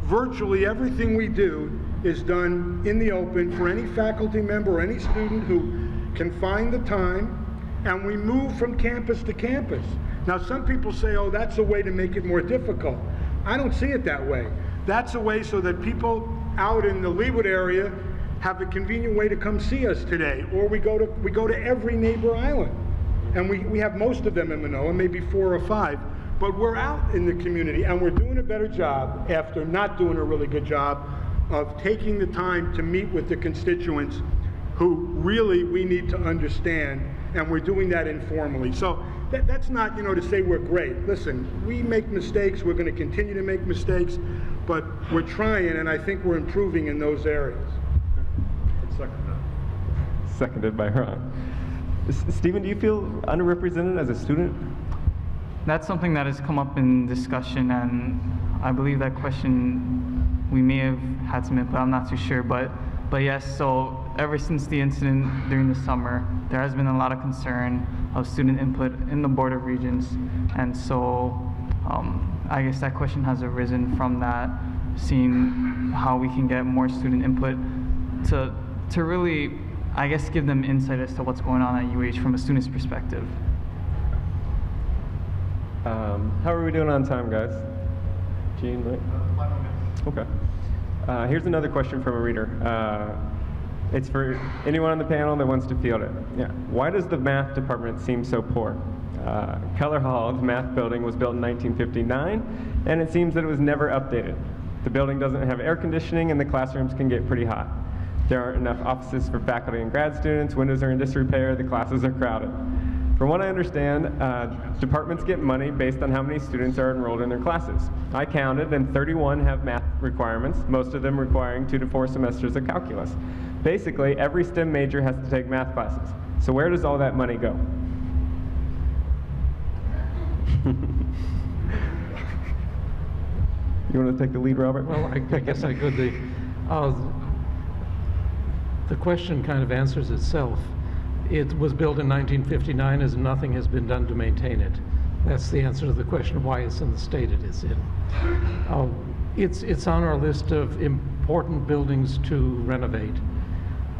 Virtually everything we do is done in the open for any faculty member or any student who can find the time, and we move from campus to campus. Now, some people say, oh, that's a way to make it more difficult. I don't see it that way. That's a way so that people out in the Leawood area have a convenient way to come see us today, or we go to every neighbor island. And we have most of them in Manoa, maybe 4 or 5, but we're out in the community, and we're doing a better job, after not doing a really good job, of taking the time to meet with the constituents who really we need to understand, and we're doing that informally. So that's not, to say we're great. Listen, we make mistakes, we're going to continue to make mistakes, but we're trying, and I think we're improving in those areas. Seconded by Ron. Stephen, do you feel underrepresented as a student? That's something that has come up in discussion, and I believe that question we may have had some input. I'm not too sure, but yes. So ever since the incident during the summer, there has been a lot of concern of student input in the Board of Regents, and so I guess that question has arisen from that, seeing how we can get more student input to really, I guess, give them insight as to what's going on at UH from a student's perspective. How are we doing on time, guys? Gene, Mike? 5 minutes. Okay. Here's another question from a reader. It's for anyone on the panel that wants to field it. Yeah. Why does the math department seem so poor? Keller Hall, the math building, was built in 1959, and it seems that it was never updated. The building doesn't have air conditioning and the classrooms can get pretty hot. There aren't enough offices for faculty and grad students, windows are in disrepair, the classes are crowded. From what I understand, departments get money based on how many students are enrolled in their classes. I counted, and 31 have math requirements, most of them requiring 2 to 4 semesters of calculus. Basically, every STEM major has to take math classes. So where does all that money go? You want to take the lead, Robert? Well, I guess I could. The question kind of answers itself. It was built in 1959 as nothing has been done to maintain it. That's the answer to the question why it's in the state it is in. It's on our list of important buildings to renovate.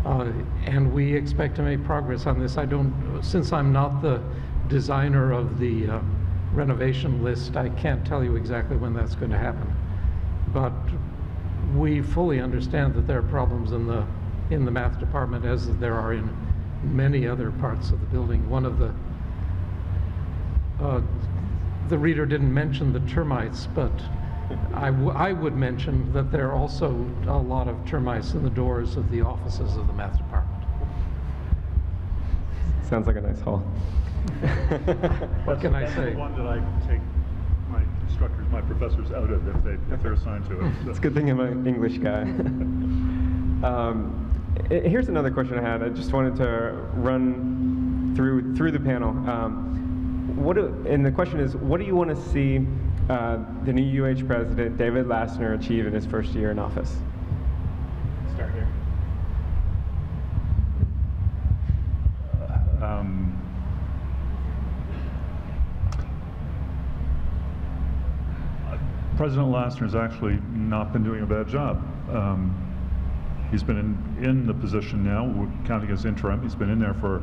And we expect to make progress on this. Since I'm not the designer of the renovation list, I can't tell you exactly when that's going to happen. But we fully understand that there are problems in the math department, as there are in many other parts of the building. One of the reader didn't mention the termites, but I would mention that there are also a lot of termites in the doors of the offices of the math department. Sounds like a nice haul. What can I That's say? the one that I take my instructors, my professors out of if they're assigned to it. It's a good thing I'm an English guy. Here's another question I had. I just wanted to run through the panel. And the question is, what do you want to see the new UH president, David Lassner, achieve in his first year in office? Start here. President Lassner has actually not been doing a bad job. He's been in the position now, counting as interim. He's been in there for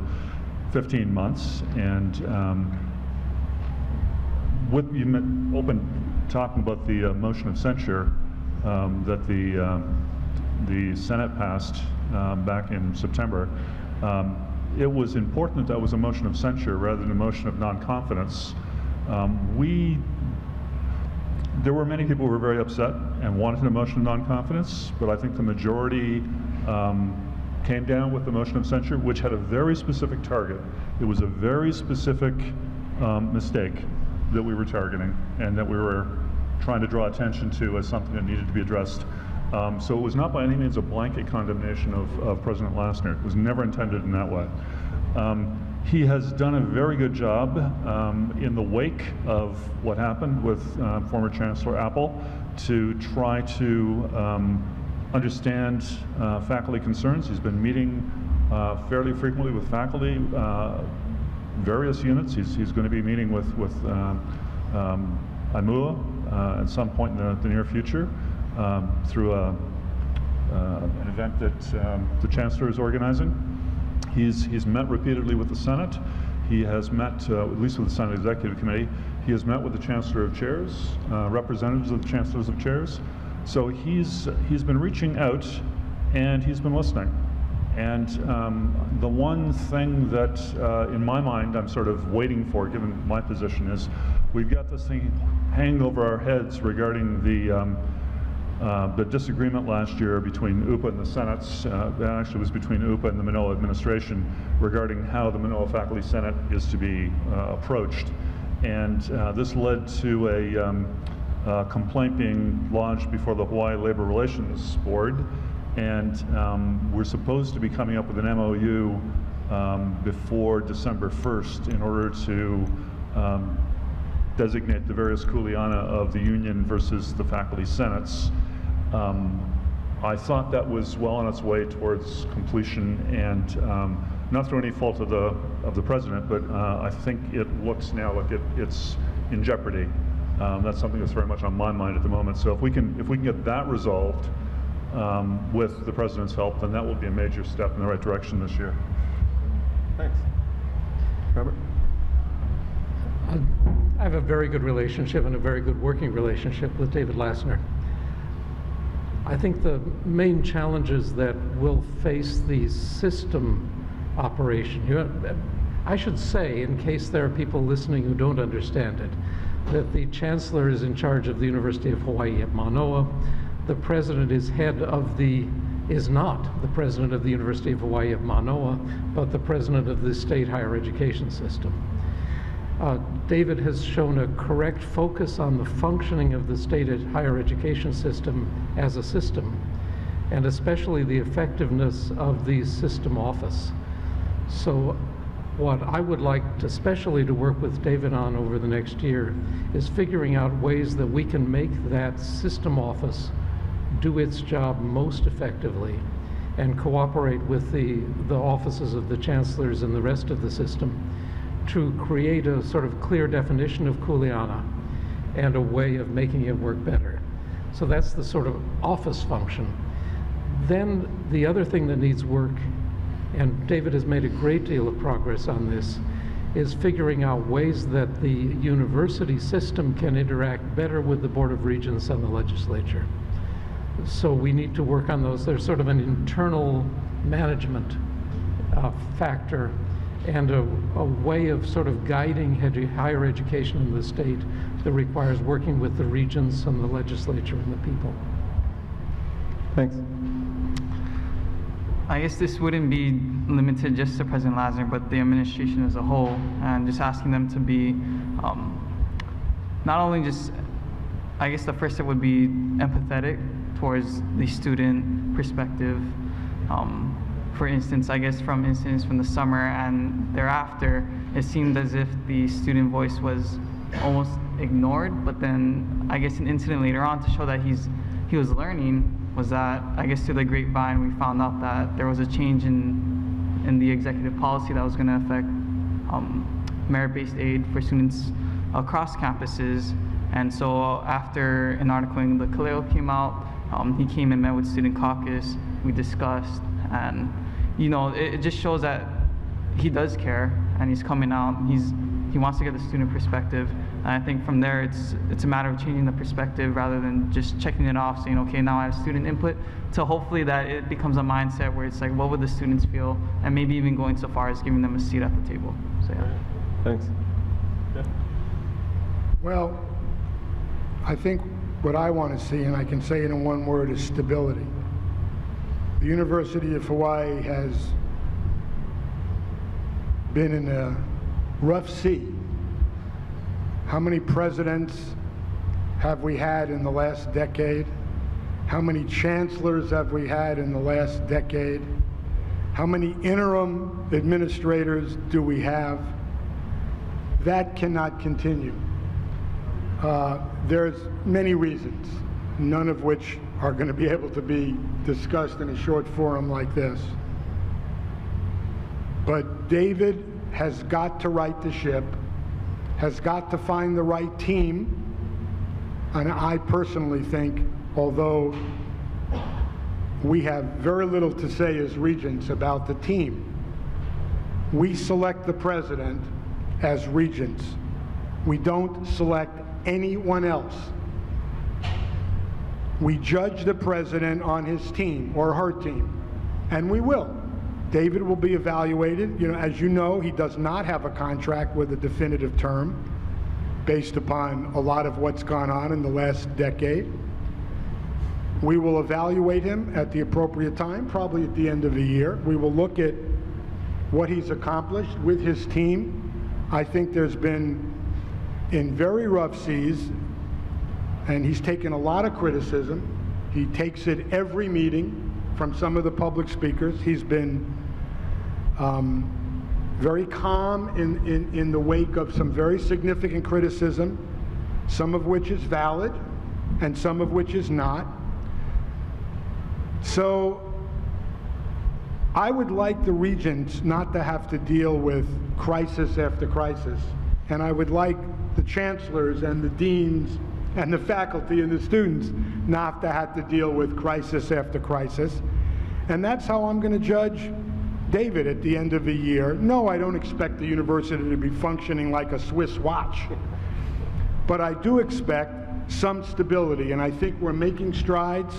15 months, and what you opened talking about the motion of censure that the Senate passed back in September. It was important that was a motion of censure rather than a motion of non-confidence. There were many people who were very upset and wanted a motion of non-confidence, but I think the majority came down with the motion of censure, which had a very specific target. It was a very specific mistake that we were targeting and that we were trying to draw attention to as something that needed to be addressed. So it was not by any means a blanket condemnation of President Lassner. It was never intended in that way. He has done a very good job in the wake of what happened with former Chancellor Appel to try to understand faculty concerns. He's been meeting fairly frequently with faculty, various units. He's going to be meeting with AMUA at some point in the near future through an event that the Chancellor is organizing. He's met repeatedly with the Senate. He has met, at least with the Senate Executive Committee, he has met with the Chancellor of Chairs, representatives of the Chancellors of Chairs. So he's been reaching out and he's been listening. And the one thing that, in my mind, I'm sort of waiting for, given my position, is we've got this thing hanging over our heads regarding the disagreement last year between UPA and the Senates. That actually was between UPA and the Manoa administration regarding how the Manoa Faculty Senate is to be approached. And this led to a complaint being lodged before the Hawaii Labor Relations Board. And we're supposed to be coming up with an MOU before December 1st in order to designate the various kuleana of the union versus the faculty senates. I thought that was well on its way towards completion, and not through any fault of the president, but I think it looks now like it's in jeopardy. That's something that's very much on my mind at the moment. So if we can get that resolved with the president's help, then that will be a major step in the right direction this year. Thanks. Robert? I have a very good relationship and a very good working relationship with David Lassner. I think the main challenges that will face the system operation, I should say, in case there are people listening who don't understand it, that the Chancellor is in charge of the University of Hawaii at Manoa. the president is not the president of the University of Hawaii of Manoa, but the president of the state higher education system. David has shown a correct focus on the functioning of the state higher education system as a system, and especially the effectiveness of the system office. So what I would like especially to work with David on over the next year is figuring out ways that we can make that system office do its job most effectively and cooperate with the offices of the chancellors and the rest of the system to create a sort of clear definition of Kuleana and a way of making it work better. So that's the sort of office function. Then the other thing that needs work, and David has made a great deal of progress on this, is figuring out ways that the university system can interact better with the Board of Regents and the legislature. So we need to work on those. There's sort of an internal management factor and a way of sort of guiding higher education in the state that requires working with the regents and the legislature and the people. Thanks. I guess this wouldn't be limited just to President Lasner, but the administration as a whole, and just asking them to be not only just, I guess the first step would be empathetic towards the student perspective. For instance, I guess from incidents from the summer and thereafter, it seemed as if the student voice was almost ignored, but then I guess an incident later on to show that he was learning was that, I guess through the grapevine, we found out that there was a change in the executive policy that was going to affect merit-based aid for students across campuses. And so after an article in the Kaleo came out, he came and met with Student Caucus, we discussed, and it just shows that he does care and he's coming out, he wants to get the student perspective. And I think from there, it's a matter of changing the perspective rather than just checking it off, saying, okay, now I have student input, to hopefully that it becomes a mindset where it's like, what would the students feel? And maybe even going so far as giving them a seat at the table. So yeah. Thanks. Yeah. Well, I think what I want to see, and I can say it in one word, is stability. The University of Hawaii has been in a rough sea. How many presidents have we had in the last decade? How many chancellors have we had in the last decade? How many interim administrators do we have? That cannot continue. There's many reasons, none of which are going to be able to be discussed in a short forum like this. But David has got to right the ship, has got to find the right team, and I personally think, although we have very little to say as regents about the team, we select the president as regents. We don't select anyone else. We judge the president on his team or her team, and we will. David will be evaluated. As you know, he does not have a contract with a definitive term based upon a lot of what's gone on in the last decade. We will evaluate him at the appropriate time, probably at the end of the year. We will look at what he's accomplished with his team. I think there's been, in very rough seas, and he's taken a lot of criticism. He takes it every meeting from some of the public speakers. He's been very calm in the wake of some very significant criticism, some of which is valid and some of which is not. So I would like the regents not to have to deal with crisis after crisis, and I would like the chancellors and the deans and the faculty and the students not to have to deal with crisis after crisis. And that's how I'm going to judge David at the end of the year. No, I don't expect the university to be functioning like a Swiss watch, but I do expect some stability, and I think we're making strides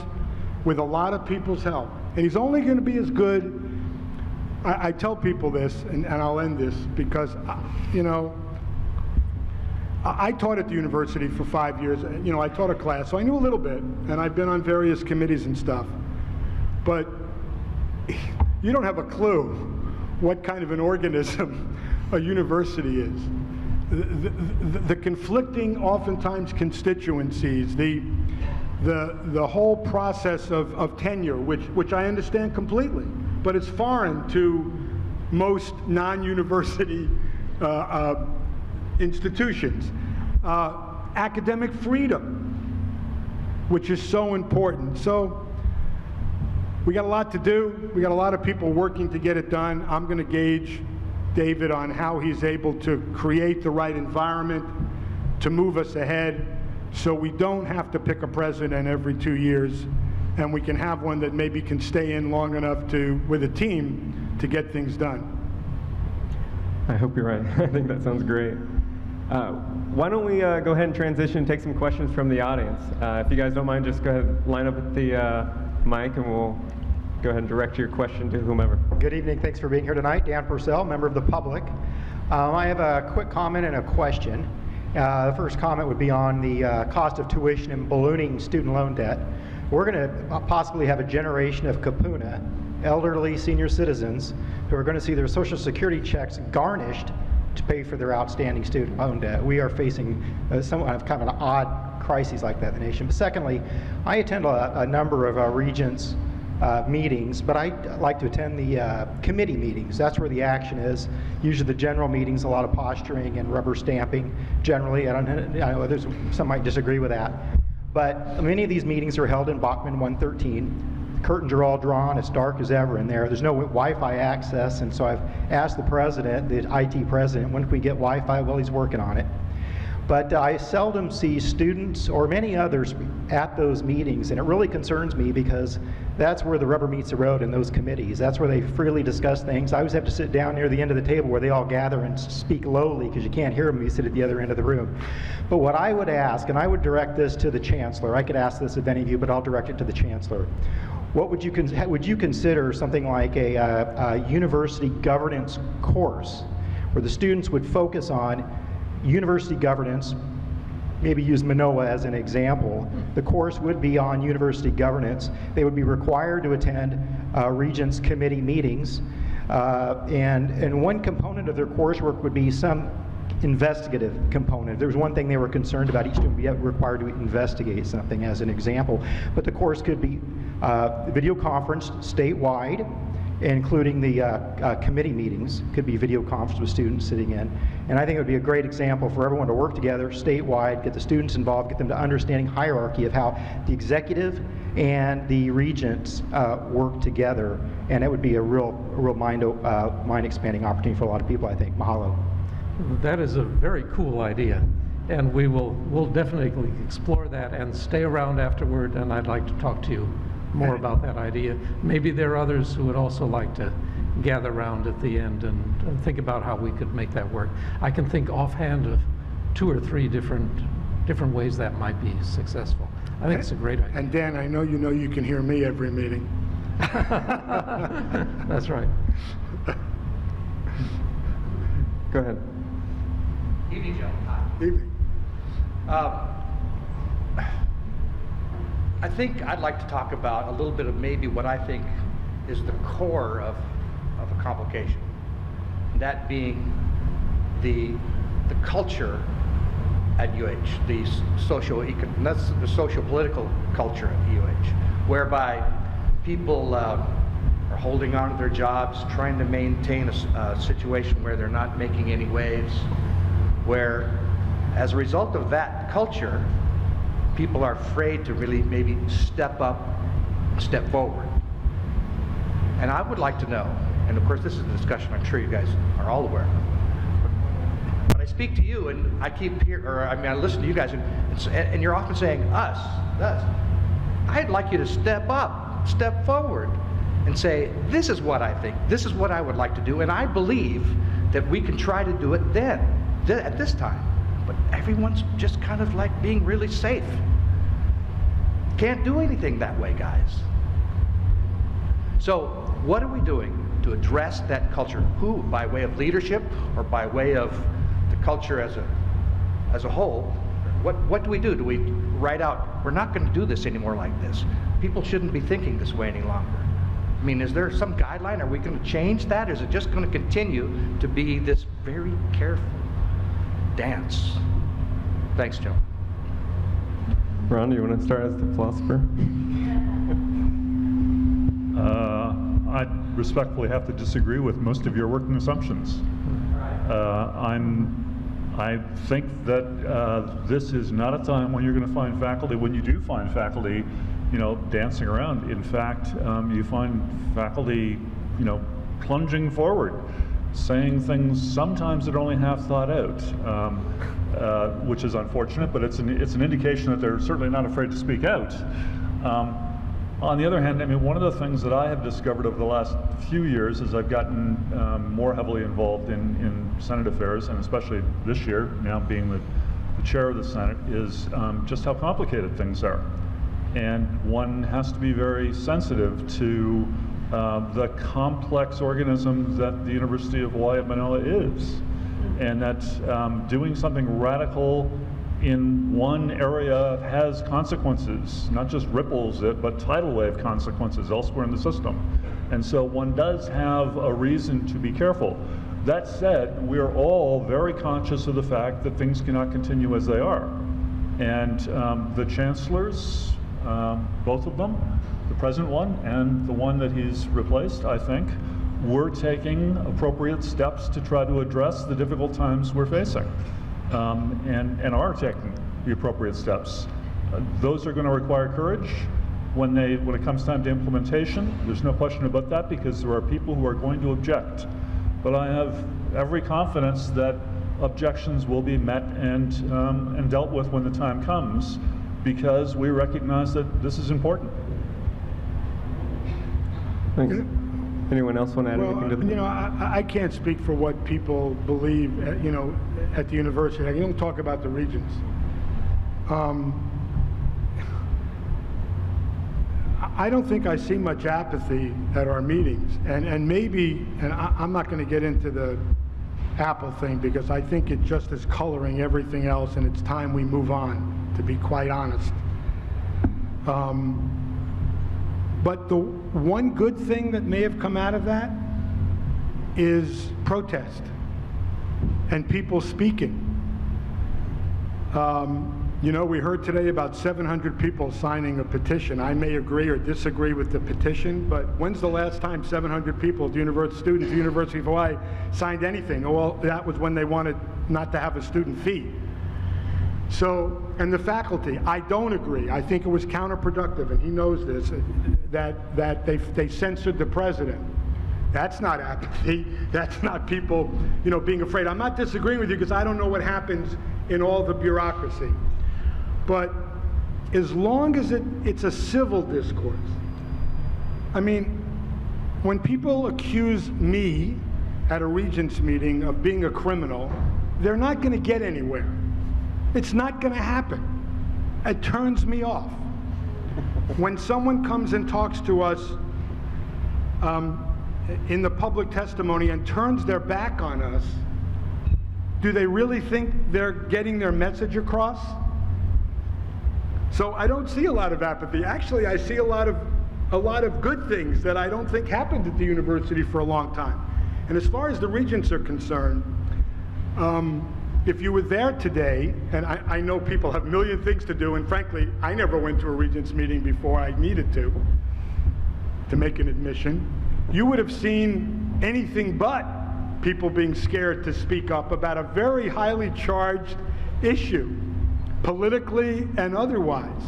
with a lot of people's help. And he's only going to be as good. I tell people this, and I'll end this, because, I taught at the university for 5 years. You know, I taught a class, so I knew a little bit, and I've been on various committees and stuff. But you don't have a clue what kind of an organism a university is. The conflicting, oftentimes, constituencies, the whole process of tenure, which I understand completely, but it's foreign to most non-university institutions. Academic freedom, which is so important. So we got a lot to do. We got a lot of people working to get it done. I'm going to gauge David on how he's able to create the right environment to move us ahead so we don't have to pick a president every 2 years, and we can have one that maybe can stay in long enough to, with a team, to get things done. I hope you're right. I think that sounds great. Why don't we go ahead and transition and take some questions from the audience. If you guys don't mind, just go ahead and line up at the mic and we'll go ahead and direct your question to whomever. Good evening. Thanks for being here tonight. Dan Purcell, member of the public. I have a quick comment and a question. The first comment would be on the cost of tuition and ballooning student loan debt. We're going to possibly have a generation of kapuna, elderly senior citizens, who are going to see their Social Security checks garnished to pay for their outstanding student loan debt. We are facing some kind of an odd crises like that in the nation. But secondly, I attend a number of regents' meetings, but I like to attend the committee meetings. That's where the action is. Usually the general meetings, a lot of posturing and rubber stamping generally. I know some might disagree with that. But many of these meetings are held in Bachman 113. The curtains are all drawn, it's dark as ever in there. There's no Wi-Fi access, and so I've asked the president, the IT president, when can we get Wi-Fi? Well, he's working on it. But I seldom see students or many others at those meetings, and it really concerns me because that's where the rubber meets the road in those committees. That's where they freely discuss things. I always have to sit down near the end of the table where they all gather and speak lowly because you can't hear them when you sit at the other end of the room. But what I would ask, and I would direct this to the chancellor, I could ask this of any of you, but I'll direct it to the chancellor. What would you consider something like a university governance course where the students would focus on university governance, maybe use Manoa as an example. The course would be on university governance. They would be required to attend Regents Committee meetings, and one component of their coursework would be some investigative component. There was one thing they were concerned about, each student would be required to investigate something as an example, but the course could be video conferenced statewide, including the committee meetings, could be video conference with students sitting in. And I think it would be a great example for everyone to work together statewide, get the students involved, get them to understanding hierarchy of how the executive and the regents work together. And it would be a real mind-expanding opportunity for a lot of people, I think. Mahalo. That is a very cool idea, and we'll definitely explore that and stay around afterward, and I'd like to talk to you more about that idea. Maybe there are others who would also like to gather around at the end and think about how we could make that work. I can think offhand of 2 or 3 different ways that might be successful. I think it's a great idea. And Dan, I know you can hear me every meeting. That's right. Go ahead. Evening, Joe. Hi. Evening. I think I'd like to talk about a little bit of maybe what I think is the core of a complication. That being the culture at UH, the socio-political culture at UH, whereby people are holding on to their jobs, trying to maintain a situation where they're not making any waves, where as a result of that culture, people are afraid to really maybe step up, step forward. And I would like to know, and of course this is a discussion I'm sure you guys are all aware of, but I speak to you and I keep hearing, I listen to you guys and you're often saying us. I'd like you to step up, step forward and say, this is what I think, this is what I would like to do, and I believe that we can try to do it then, at this time. But everyone's just kind of like being really safe. Can't do anything that way, guys. So what are we doing to address that culture? Who, by way of leadership or by way of the culture as as a whole, what do we do? Do we write out, we're not going to do this anymore like this? People shouldn't be thinking this way any longer. I mean, is there some guideline? Are we going to change that? Or is it just going to continue to be this very careful dance? Thanks, Joe. Ron, do you want to start as the philosopher? I respectfully have to disagree with most of your working assumptions. I think that this is not a time when you're going to find faculty. When you do find faculty, dancing around. In fact, you find faculty, plunging forward, saying things sometimes that are only half thought out, which is unfortunate. But it's an indication that they're certainly not afraid to speak out. On the other hand, I mean, one of the things that I have discovered over the last few years as I've gotten more heavily involved in Senate affairs, and especially this year, now being the chair of the Senate, is just how complicated things are. And one has to be very sensitive to the complex organism that the University of Hawaii at Manoa is. And that doing something radical in one area has consequences, not just ripples, but tidal wave consequences elsewhere in the system. And so one does have a reason to be careful. That said, we're all very conscious of the fact that things cannot continue as they are. And the chancellors, both of them, the present one and the one that he's replaced, I think, we're taking appropriate steps to try to address the difficult times we're facing. And are taking the appropriate steps. Those are going to require courage when it comes time to implementation. There's no question about that, because there are people who are going to object. But I have every confidence that objections will be met and dealt with when the time comes, because we recognize that this is important. Thanks. Anyone else want to add anything to that? I can't speak for what people believe, at the university. I don't talk about the regents. I don't think I see much apathy at our meetings, and I'm not going to get into the Apple thing, because I think it just is coloring everything else, and it's time we move on, to be quite honest. But the one good thing that may have come out of that is protest and people speaking. We heard today about 700 people signing a petition. I may agree or disagree with the petition, but when's the last time 700 people, students at the University of Hawaii, signed anything? Well, that was when they wanted not to have a student fee. So, and the faculty, I don't agree. I think it was counterproductive, and he knows this, that they censored the president. That's not apathy. That's not people, being afraid. I'm not disagreeing with you, because I don't know what happens in all the bureaucracy. But as long as it's a civil discourse, I mean, when people accuse me at a regents meeting of being a criminal, they're not going to get anywhere. It's not going to happen. It turns me off. When someone comes and talks to us in the public testimony and turns their back on us, do they really think they're getting their message across? So I don't see a lot of apathy. Actually, I see a lot of good things that I don't think happened at the university for a long time. And as far as the regents are concerned, if you were there today, and I know people have a million things to do, and frankly, I never went to a regents meeting before I needed to make an admission, you would have seen anything but people being scared to speak up about a very highly charged issue, politically and otherwise.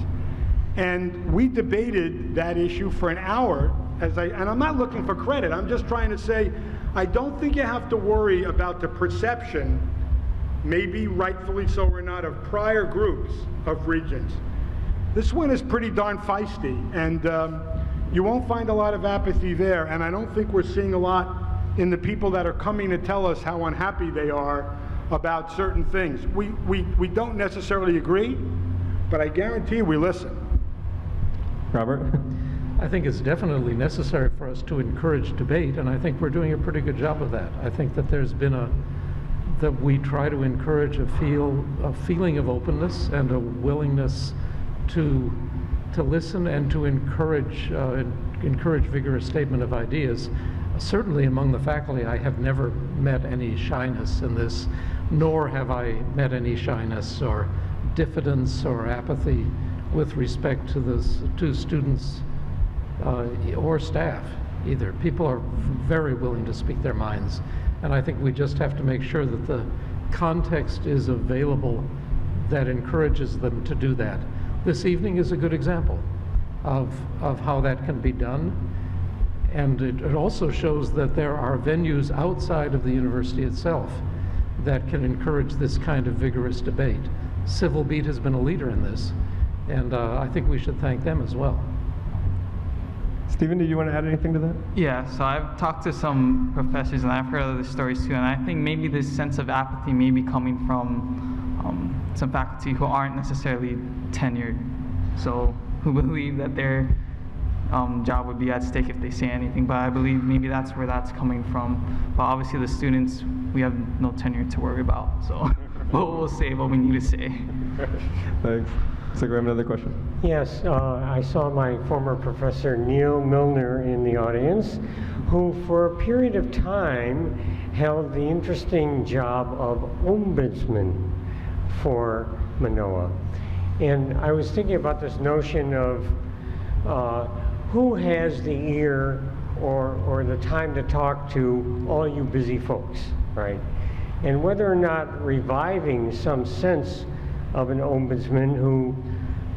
And we debated that issue for an hour, and I'm not looking for credit, I'm just trying to say, I don't think you have to worry about the perception, maybe rightfully so or not, of prior groups of regents. This one is pretty darn feisty, and you won't find a lot of apathy there, and I don't think we're seeing a lot in the people that are coming to tell us how unhappy they are about certain things. We don't necessarily agree, but I guarantee we listen. Robert? I think it's definitely necessary for us to encourage debate, and I think we're doing a pretty good job of that. I think that there's been that we try to encourage a feeling of openness and a willingness to listen and to encourage vigorous statement of ideas. Certainly among the faculty, I have never met any shyness in this, nor have I met any shyness or diffidence or apathy with respect to students or staff either. People are very willing to speak their minds, and I think we just have to make sure that the context is available that encourages them to do that. This evening is a good example of how that can be done. And it also shows that there are venues outside of the university itself that can encourage this kind of vigorous debate. Civil Beat has been a leader in this, and I think we should thank them as well. Stephen, do you want to add anything to that? Yeah, so I've talked to some professors and I've heard other stories too, and I think maybe this sense of apathy may be coming from some faculty who aren't necessarily tenured, so who believe that their job would be at stake if they say anything, but I believe maybe that's where that's coming from. But obviously the students, we have no tenure to worry about, so we'll say what we need to say. Thanks. Looks like we have another question. Yes, I saw my former professor Neil Milner in the audience, who for a period of time held the interesting job of ombudsman for Manoa. And I was thinking about this notion of who has the ear or the time to talk to all you busy folks, right? And whether or not reviving some sense of an ombudsman who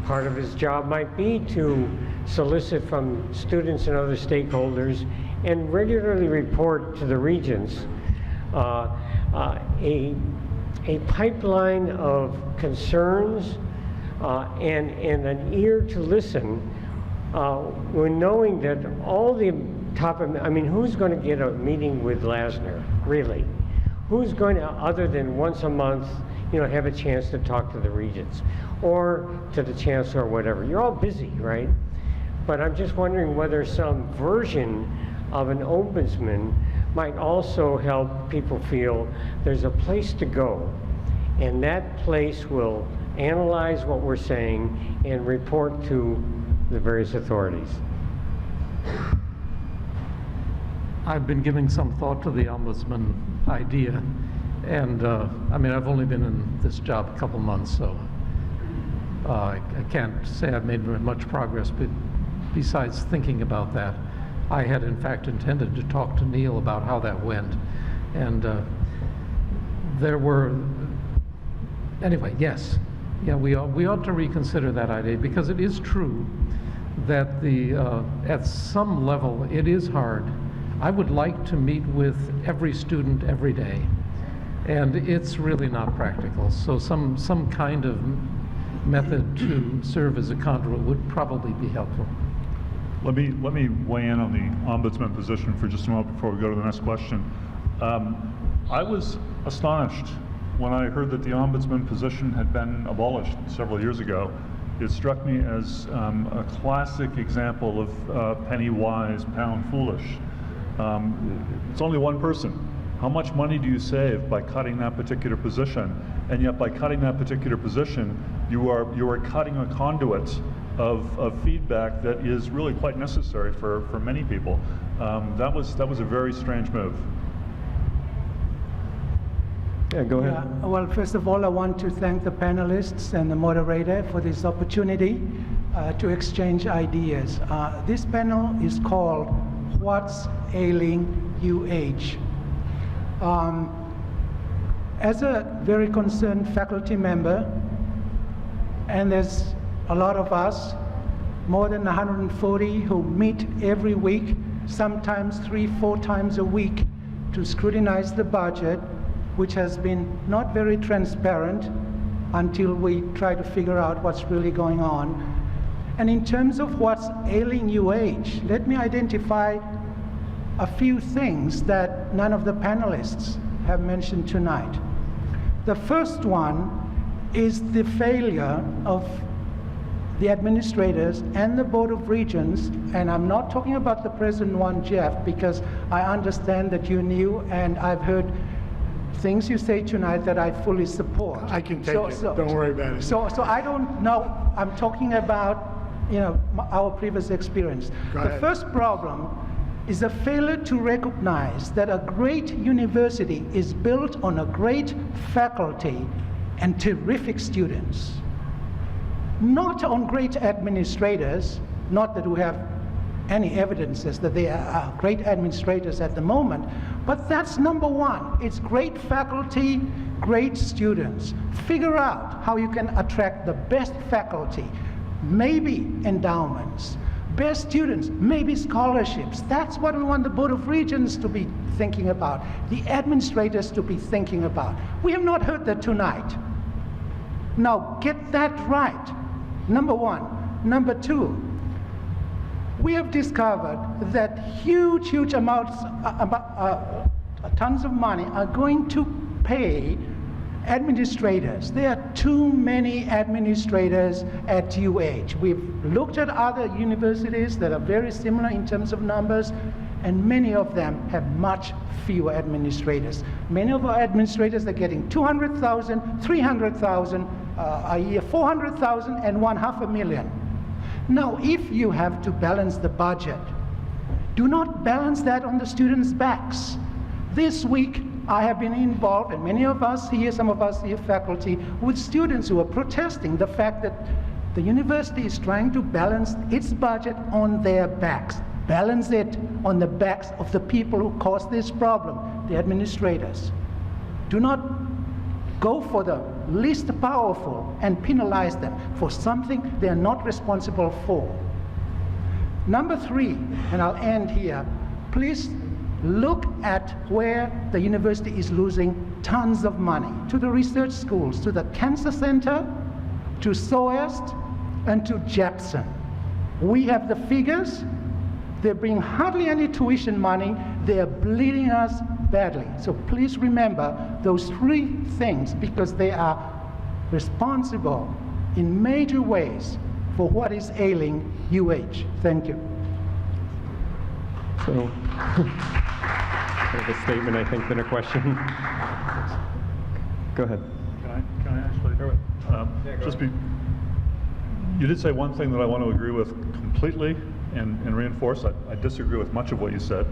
part of his job might be to solicit from students and other stakeholders and regularly report to the regents a pipeline of concerns and an ear to listen when knowing that all the I mean, who's going to get a meeting with Lasner, really? Who's going to, other than once a month, have a chance to talk to the regents or to the chancellor or whatever? You're all busy, right? But I'm just wondering whether some version of an ombudsman might also help people feel there's a place to go, and that place will analyze what we're saying and report to the various authorities. I've been giving some thought to the ombudsman idea, and I mean, I've only been in this job a couple months, so I can't say I've made much progress, but besides thinking about that, I had in fact intended to talk to Neil about how that went, and there were, anyway, yes, yeah, we ought to reconsider that idea, because it is true that at some level it is hard. I would like to meet with every student every day, and it's really not practical. So some kind of method to serve as a conduit would probably be helpful. Let me weigh in on the ombudsman position for just a moment before we go to the next question. I was astonished when I heard that the ombudsman position had been abolished several years ago. It struck me as a classic example of penny wise, pound foolish. It's only one person. How much money do you save by cutting that particular position? And yet by cutting that particular position, you are cutting a conduit of feedback that is really quite necessary for many people. That was a very strange move. Yeah, go ahead. Yeah, well, first of all, I want to thank the panelists and the moderator for this opportunity to exchange ideas. This panel is called What's Ailing UH? As a very concerned faculty member, and there's a lot of us, more than 140 who meet every week, sometimes 3-4 times a week, to scrutinize the budget, which has been not very transparent until we try to figure out what's really going on. And in terms of what's ailing UH, let me identify a few things that none of the panelists have mentioned tonight. The first one is the failure of the administrators and the Board of Regents, and I'm not talking about the present one, Jeff, because I understand that you're new and I've heard things you say tonight that I fully support. I can take it. Don't worry about it. So I don't know. I'm talking about, our previous experience. Go The ahead. first problem is a failure to recognize that a great university is built on a great faculty and terrific students, not on great administrators. Not that we have any evidences that they are great administrators at the moment, but that's number one. It's great faculty, great students. Figure out how you can attract the best faculty, maybe endowments, best students, maybe scholarships. That's what we want the Board of Regents to be thinking about, the administrators to be thinking about. We have not heard that tonight. Now, get that right, number one. Number two, we have discovered that huge amounts, tons of money are going to pay administrators. There are too many administrators at UH. We've looked at other universities that are very similar in terms of numbers, and many of them have much fewer administrators. Many of our administrators are getting $200,000, $300,000 a year, $400,000, and $500,000. Now, if you have to balance the budget, do not balance that on the students' backs. This week, I have been involved, and many of us here, some of us here, faculty, with students who are protesting the fact that the university is trying to balance its budget on their backs. Balance it on the backs of the people who caused this problem, the administrators. Do not go for the least powerful and penalize them for something they are not responsible for. Number three, and I'll end here, please look at where the university is losing tons of money. To the research schools, to the Cancer Center, to SOAST, and to Jepson. We have the figures. They bring hardly any tuition money. They are bleeding us badly. So please remember those three things, because they are responsible in major ways for what is ailing UH. Thank you. So, more of a statement, I think, than a question. Go ahead. Can I actually? You did say one thing that I want to agree with completely and reinforce. I disagree with much of what you said,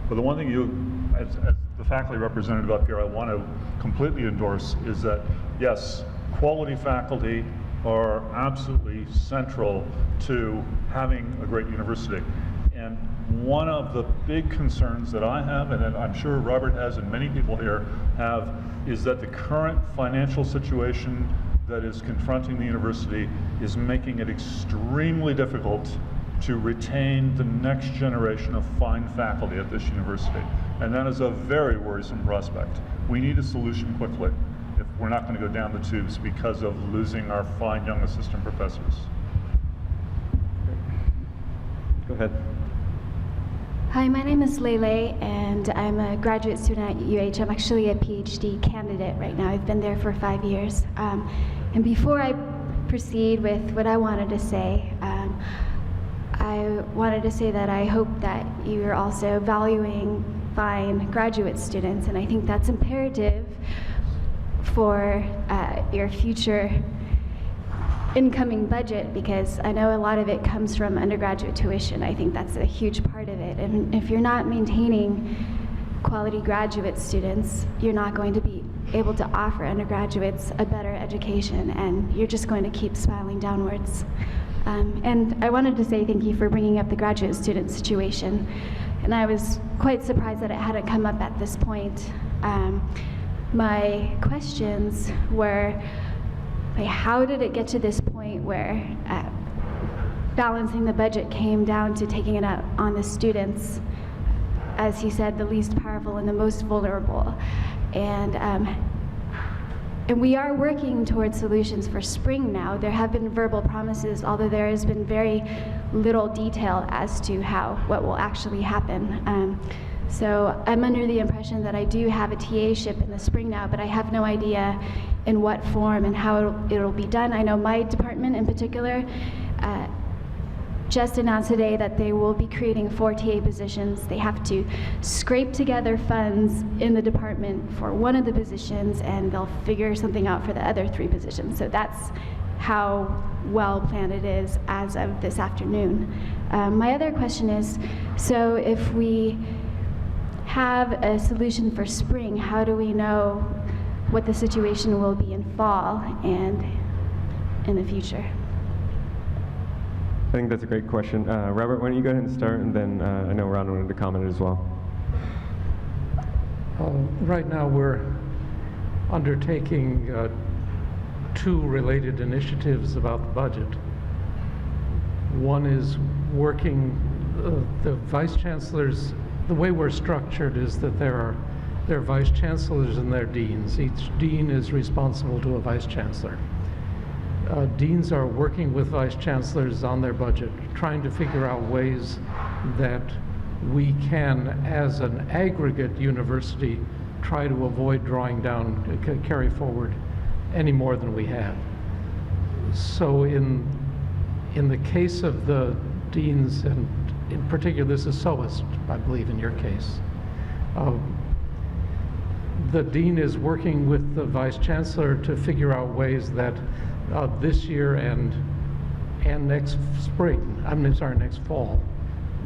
but the one thing you, as the faculty representative up here, I want to completely endorse is that, yes, quality faculty are absolutely central to having a great university. And one of the big concerns that I have, and I'm sure Robert has and many people here have, is that the current financial situation that is confronting the university is making it extremely difficult to retain the next generation of fine faculty at this university. And that is a very worrisome prospect. We need a solution quickly if we're not going to go down the tubes because of losing our fine young assistant professors. Go ahead. Hi, my name is Lele, and I'm a graduate student at UH. I'm actually a PhD candidate right now. I've been there for 5 years. And before I proceed with what I wanted to say, I wanted to say that I hope that you're also valuing fine graduate students, and I think that's imperative for your future incoming budget, because I know a lot of it comes from undergraduate tuition. I think that's a huge part of it. And if you're not maintaining quality graduate students, you're not going to be able to offer undergraduates a better education, and you're just going to keep spiraling downwards. And I wanted to say thank you for bringing up the graduate student situation. And I was quite surprised that it hadn't come up at this point. My questions were, how did it get to this point where balancing the budget came down to taking it out on the students, as he said, the least powerful and the most vulnerable? And we are working towards solutions for spring now. There have been verbal promises, although there has been very little detail as to what will actually happen. So I'm under the impression that I do have a TA-ship in the spring now, but I have no idea in what form and how it'll be done. I know my department in particular just announced today that they will be creating 4 TA positions. They have to scrape together funds in the department for one of the positions, and they'll figure something out for the other 3 positions. So that's how well planned it is as of this afternoon. My other question is, so if we have a solution for spring, how do we know what the situation will be in fall and in the future? I think that's a great question. Robert, why don't you go ahead and start, and then I know Ron wanted to comment as well. Right now, we're undertaking 2 related initiatives about the budget. One is working, the vice chancellors, the way we're structured is that there are vice chancellors and there are deans. Each dean is responsible to a vice chancellor. Deans are working with vice chancellors on their budget, trying to figure out ways that we can, as an aggregate university, try to avoid drawing down, carry forward any more than we have. So in the case of the deans, and in particular this is SOAS, I believe in your case, the dean is working with the vice chancellor to figure out ways that this year and next spring, next fall,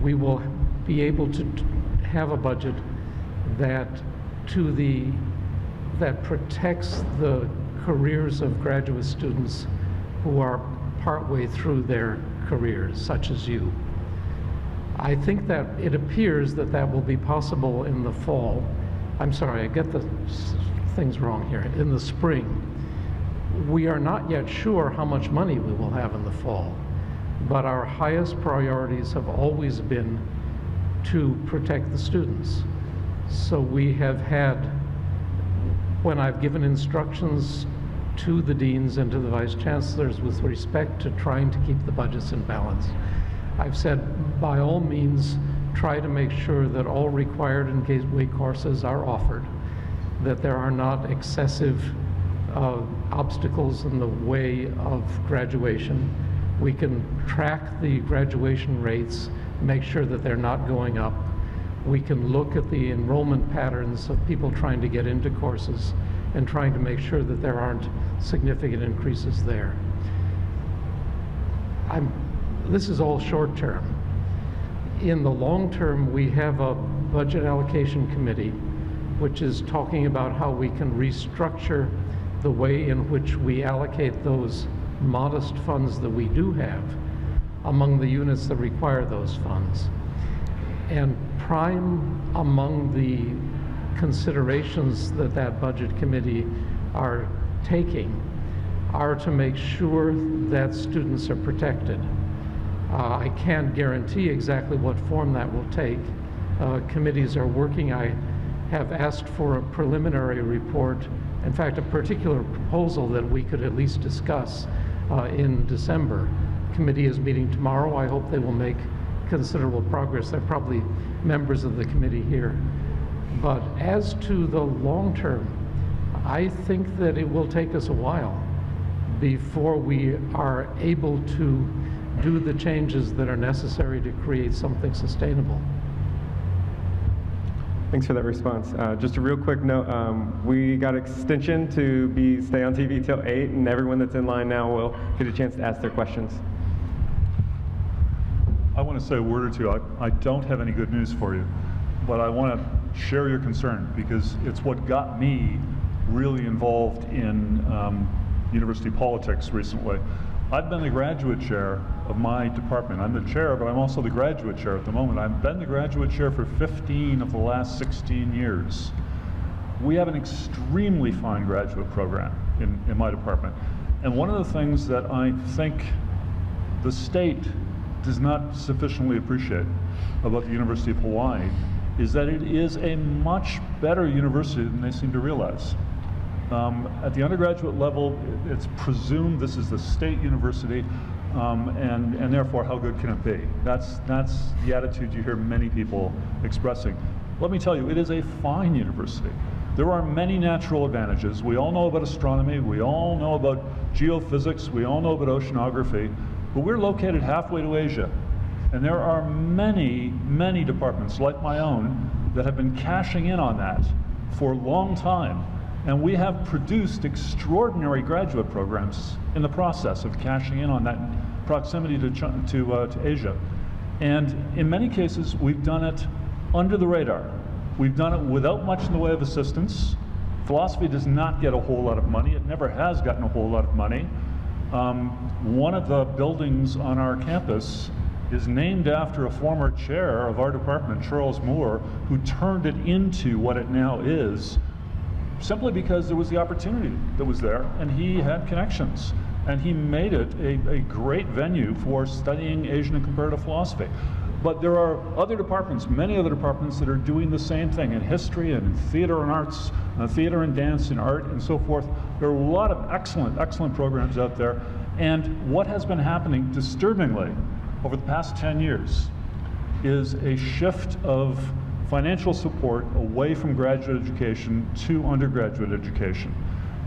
we will be able to have a budget that protects the careers of graduate students who are partway through their careers, such as you. I think that it appears that that will be possible in the fall. I'm sorry, I get the things wrong here. In the spring. We are not yet sure how much money we will have in the fall, but our highest priorities have always been to protect the students. So we have had, when I've given instructions to the deans and to the vice chancellors with respect to trying to keep the budgets in balance, I've said, by all means, try to make sure that all required and gateway courses are offered, that there are not excessive obstacles in the way of graduation. We can track the graduation rates, make sure that they're not going up. We can look at the enrollment patterns of people trying to get into courses and trying to make sure that there aren't significant increases there. This is all short term. In the long term, we have a budget allocation committee which is talking about how we can restructure the way in which we allocate those modest funds that we do have among the units that require those funds. And prime among the considerations that that budget committee are taking are to make sure that students are protected. I can't guarantee exactly what form that will take. Committees are working. I have asked for a preliminary report, in fact, a particular proposal that we could at least discuss in December. Committee is meeting tomorrow. I hope they will make considerable progress. There are probably members of the committee here. But as to the long term, I think that it will take us a while before we are able to do the changes that are necessary to create something sustainable. Thanks for that response. Just a real quick note, we got extension to stay on TV till 8, and everyone that's in line now will get a chance to ask their questions. I want to say a word or two. I don't have any good news for you, but I want to share your concern because it's what got me really involved in university politics recently. I've been the graduate chair of my department. I'm the chair, but I'm also the graduate chair at the moment. I've been the graduate chair for 15 of the last 16 years. We have an extremely fine graduate program in my department. And one of the things that I think the state does not sufficiently appreciate about the University of Hawaii is that it is a much better university than they seem to realize. At the undergraduate level, it's presumed this is the state university, and therefore, how good can it be? That's the attitude you hear many people expressing. Let me tell you, it is a fine university. There are many natural advantages. We all know about astronomy, we all know about geophysics, we all know about oceanography, but we're located halfway to Asia. And there are many, many departments like my own that have been cashing in on that for a long time. And we have produced extraordinary graduate programs in the process of cashing in on that proximity to Asia. And in many cases, we've done it under the radar. We've done it without much in the way of assistance. Philosophy does not get a whole lot of money. It never has gotten a whole lot of money. One of the buildings on our campus is named after a former chair of our department, Charles Moore, who turned it into what it now is, simply because there was the opportunity that was there, and he had connections. And he made it a great venue for studying Asian and comparative philosophy. But there are other departments, many other departments, that are doing the same thing in history and in theater and arts, theater and dance and art and so forth. There are a lot of excellent, excellent programs out there. And what has been happening disturbingly over the past 10 years is a shift of financial support away from graduate education to undergraduate education.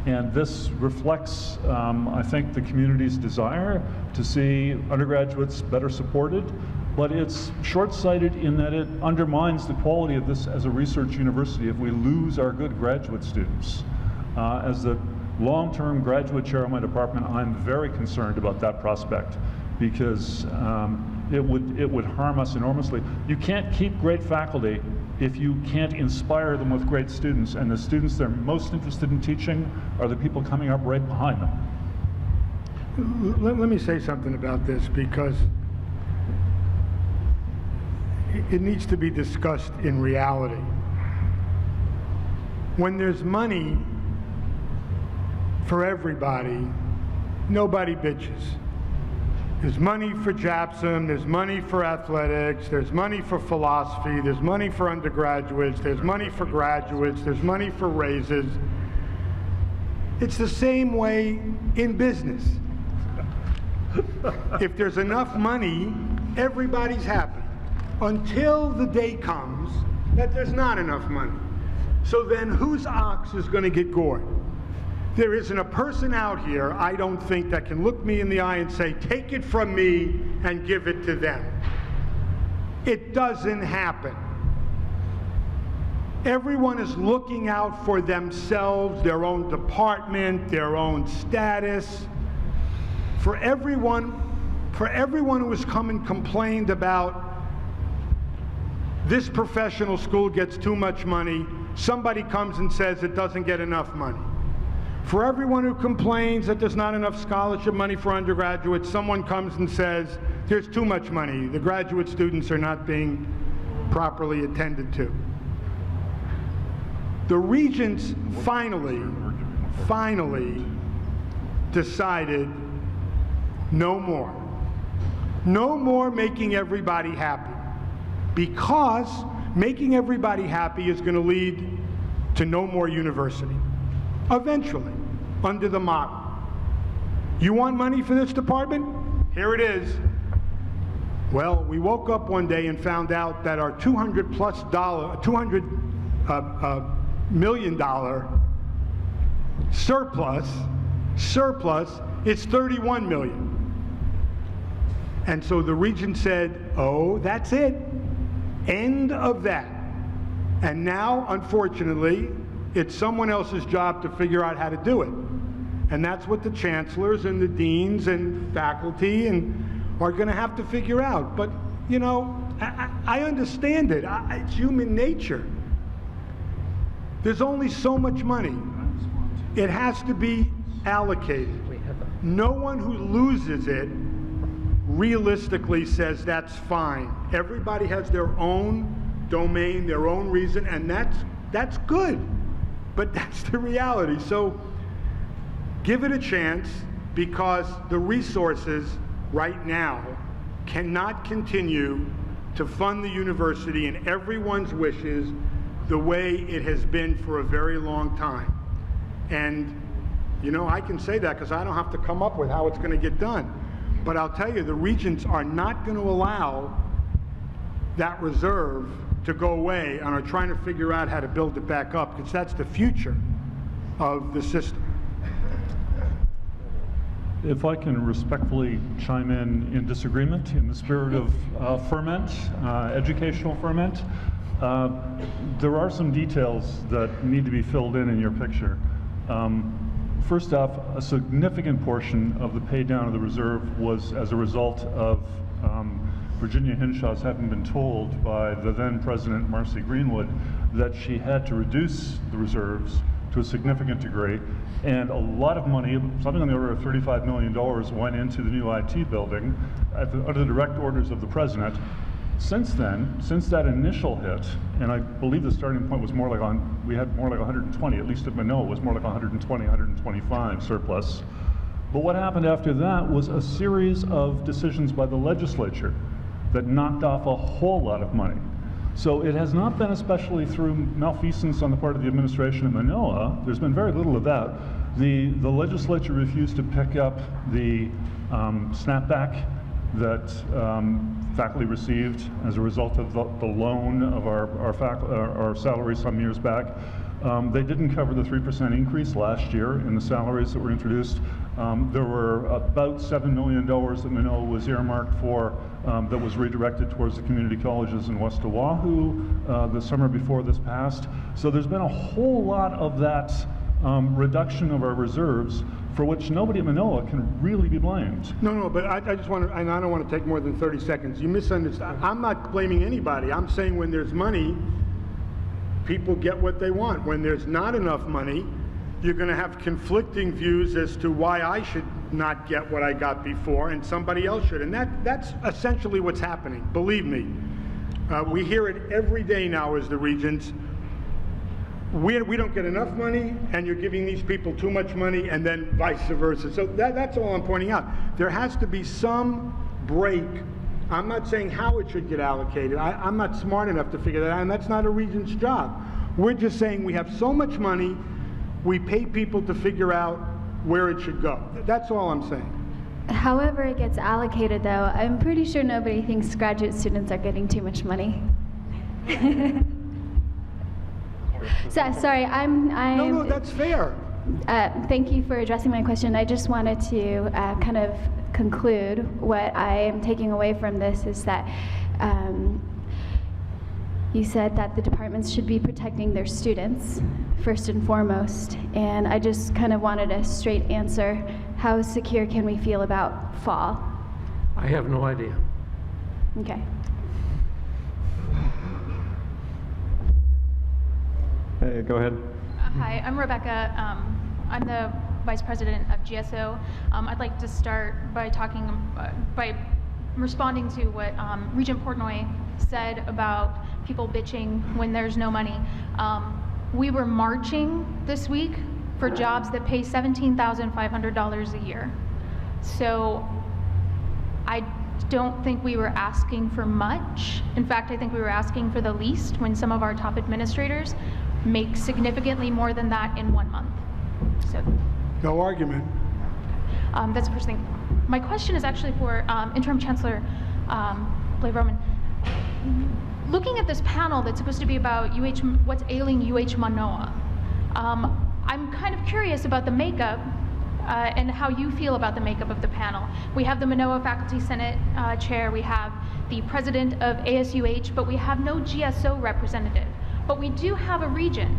And this reflects, I think, the community's desire to see undergraduates better supported, but it's short-sighted in that it undermines the quality of this as a research university if we lose our good graduate students. As the long-term graduate chair of my department, I'm very concerned about that prospect, because it would harm us enormously. You can't keep great faculty if you can't inspire them with great students, and the students they're most interested in teaching are the people coming up right behind them. Let me say something about this, because it needs to be discussed in reality. When there's money for everybody, nobody bitches. There's money for JAPSOM, there's money for athletics, there's money for philosophy, there's money for undergraduates, there's money for graduates, there's money for raises. It's the same way in business. If there's enough money, everybody's happy, until the day comes that there's not enough money. So then whose ox is going to get gored? There isn't a person out here, I don't think, that can look me in the eye and say, take it from me and give it to them. It doesn't happen. Everyone is looking out for themselves, their own department, their own status. For everyone who has come and complained about this professional school gets too much money, somebody comes and says it doesn't get enough money. For everyone who complains that there's not enough scholarship money for undergraduates, someone comes and says there's too much money, the graduate students are not being properly attended to. The regents finally decided no more. No more making everybody happy, because making everybody happy is going to lead to no more university. Eventually, under the model. You want money for this department? Here it is. Well, we woke up one day and found out that our $200 million surplus is $31 million. And so the regent said, oh, that's it. End of that. And now, unfortunately, it's someone else's job to figure out how to do it. And that's what the chancellors and the deans and faculty are going to have to figure out. But, you know, I understand it. It's human nature. There's only so much money. It has to be allocated. No one who loses it realistically says that's fine. Everybody has their own domain, their own reason, and that's good. But that's the reality. So give it a chance, because the resources right now cannot continue to fund the university and everyone's wishes the way it has been for a very long time. And, you know, I can say that because I don't have to come up with how it's going to get done. But I'll tell you, the regents are not going to allow that reserve to go away and are trying to figure out how to build it back up, because that's the future of the system. If I can respectfully chime in disagreement in the spirit of ferment, educational ferment, there are some details that need to be filled in your picture. First off, a significant portion of the pay down of the reserve was as a result of Virginia Hinshaw's having been told by the then President Marcy Greenwood that she had to reduce the reserves to a significant degree, and a lot of money, something on the order of $35 million, went into the new IT building under the direct orders of the President. Since then, since that initial hit, and I believe the starting point was more like we had more like 120, at least at Manoa it was more like 120, 125 surplus. But what happened after that was a series of decisions by the legislature that knocked off a whole lot of money. So it has not been, especially through malfeasance on the part of the administration at Manoa, there's been very little of that. The legislature refused to pick up the snapback that faculty received as a result of the loan of our salaries some years back. They didn't cover the 3% increase last year in the salaries that were introduced. There were about $7 million that Manoa was earmarked for that was redirected towards the community colleges in West Oahu the summer before this passed. So there's been a whole lot of that reduction of our reserves for which nobody at Manoa can really be blamed. No, but I just want to, and I don't want to take more than 30 seconds. You misunderstand. I'm not blaming anybody. I'm saying when there's money, people get what they want. When there's not enough money, you're going to have conflicting views as to why I should not get what I got before and somebody else should. And that's essentially what's happening, believe me. We hear it every day now as the Regents. We don't get enough money, and you're giving these people too much money, and then vice versa. So that's all I'm pointing out. There has to be some break. I'm not saying how it should get allocated. I'm not smart enough to figure that out, and that's not a Regent's job. We're just saying we have so much money, we pay people to figure out where it should go. That's all I'm saying. However it gets allocated, though, I'm pretty sure nobody thinks graduate students are getting too much money. So, sorry, No, that's fair. Thank you for addressing my question. I just wanted to kind of conclude what I am taking away from this is that you said that the departments should be protecting their students first and foremost, and I just kind of wanted a straight answer. How secure can we feel about fall? I have no idea. Okay. Hey, go ahead. Hi, I'm Rebecca. I'm the Vice President of GSO. I'd like to start by responding to what Regent Portnoy said about people bitching when there's no money. We were marching this week for jobs that pay $17,500 a year. So I don't think we were asking for much. In fact, I think we were asking for the least when some of our top administrators make significantly more than that in 1 month. So, No argument. that's the first thing. My question is actually for Interim Chancellor Blair Roman. Looking at this panel that's supposed to be about what's ailing UH Manoa, I'm kind of curious about the makeup and how you feel about the makeup of the panel. We have the Manoa Faculty Senate Chair, we have the President of ASUH, but we have no GSO representative. But we do have a regent.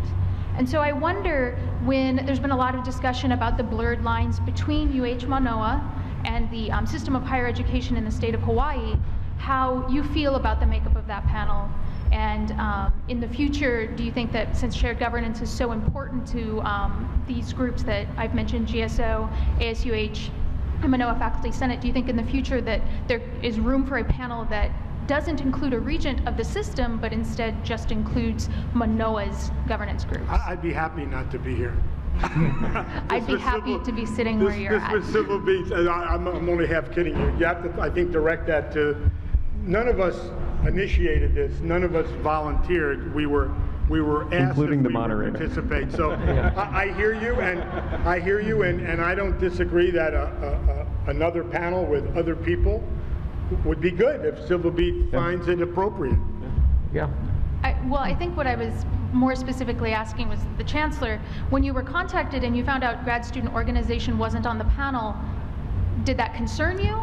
And so I wonder, when there's been a lot of discussion about the blurred lines between UH Manoa and the system of higher education in the state of Hawaii, how you feel about the makeup of that panel. And in the future, do you think that since shared governance is so important to these groups that I've mentioned, GSO, ASUH, and Manoa Faculty Senate, do you think in the future that there is room for a panel that doesn't include a regent of the system, but instead just includes Manoa's governance groups? I'd be happy not to be here. I'd be happy to be sitting where you're at. This was Civil Beach. I'm only half kidding you. You have to, I think, direct that to, none of us initiated this. None of us volunteered. We were asked Including if the we moderator. would participate. So I hear you, and I don't disagree that another panel with other people would be good if Civil Beach finds it appropriate. Yeah. Well, I think what I was more specifically asking was the Chancellor, when you were contacted and you found out grad student organization wasn't on the panel, Did that concern you?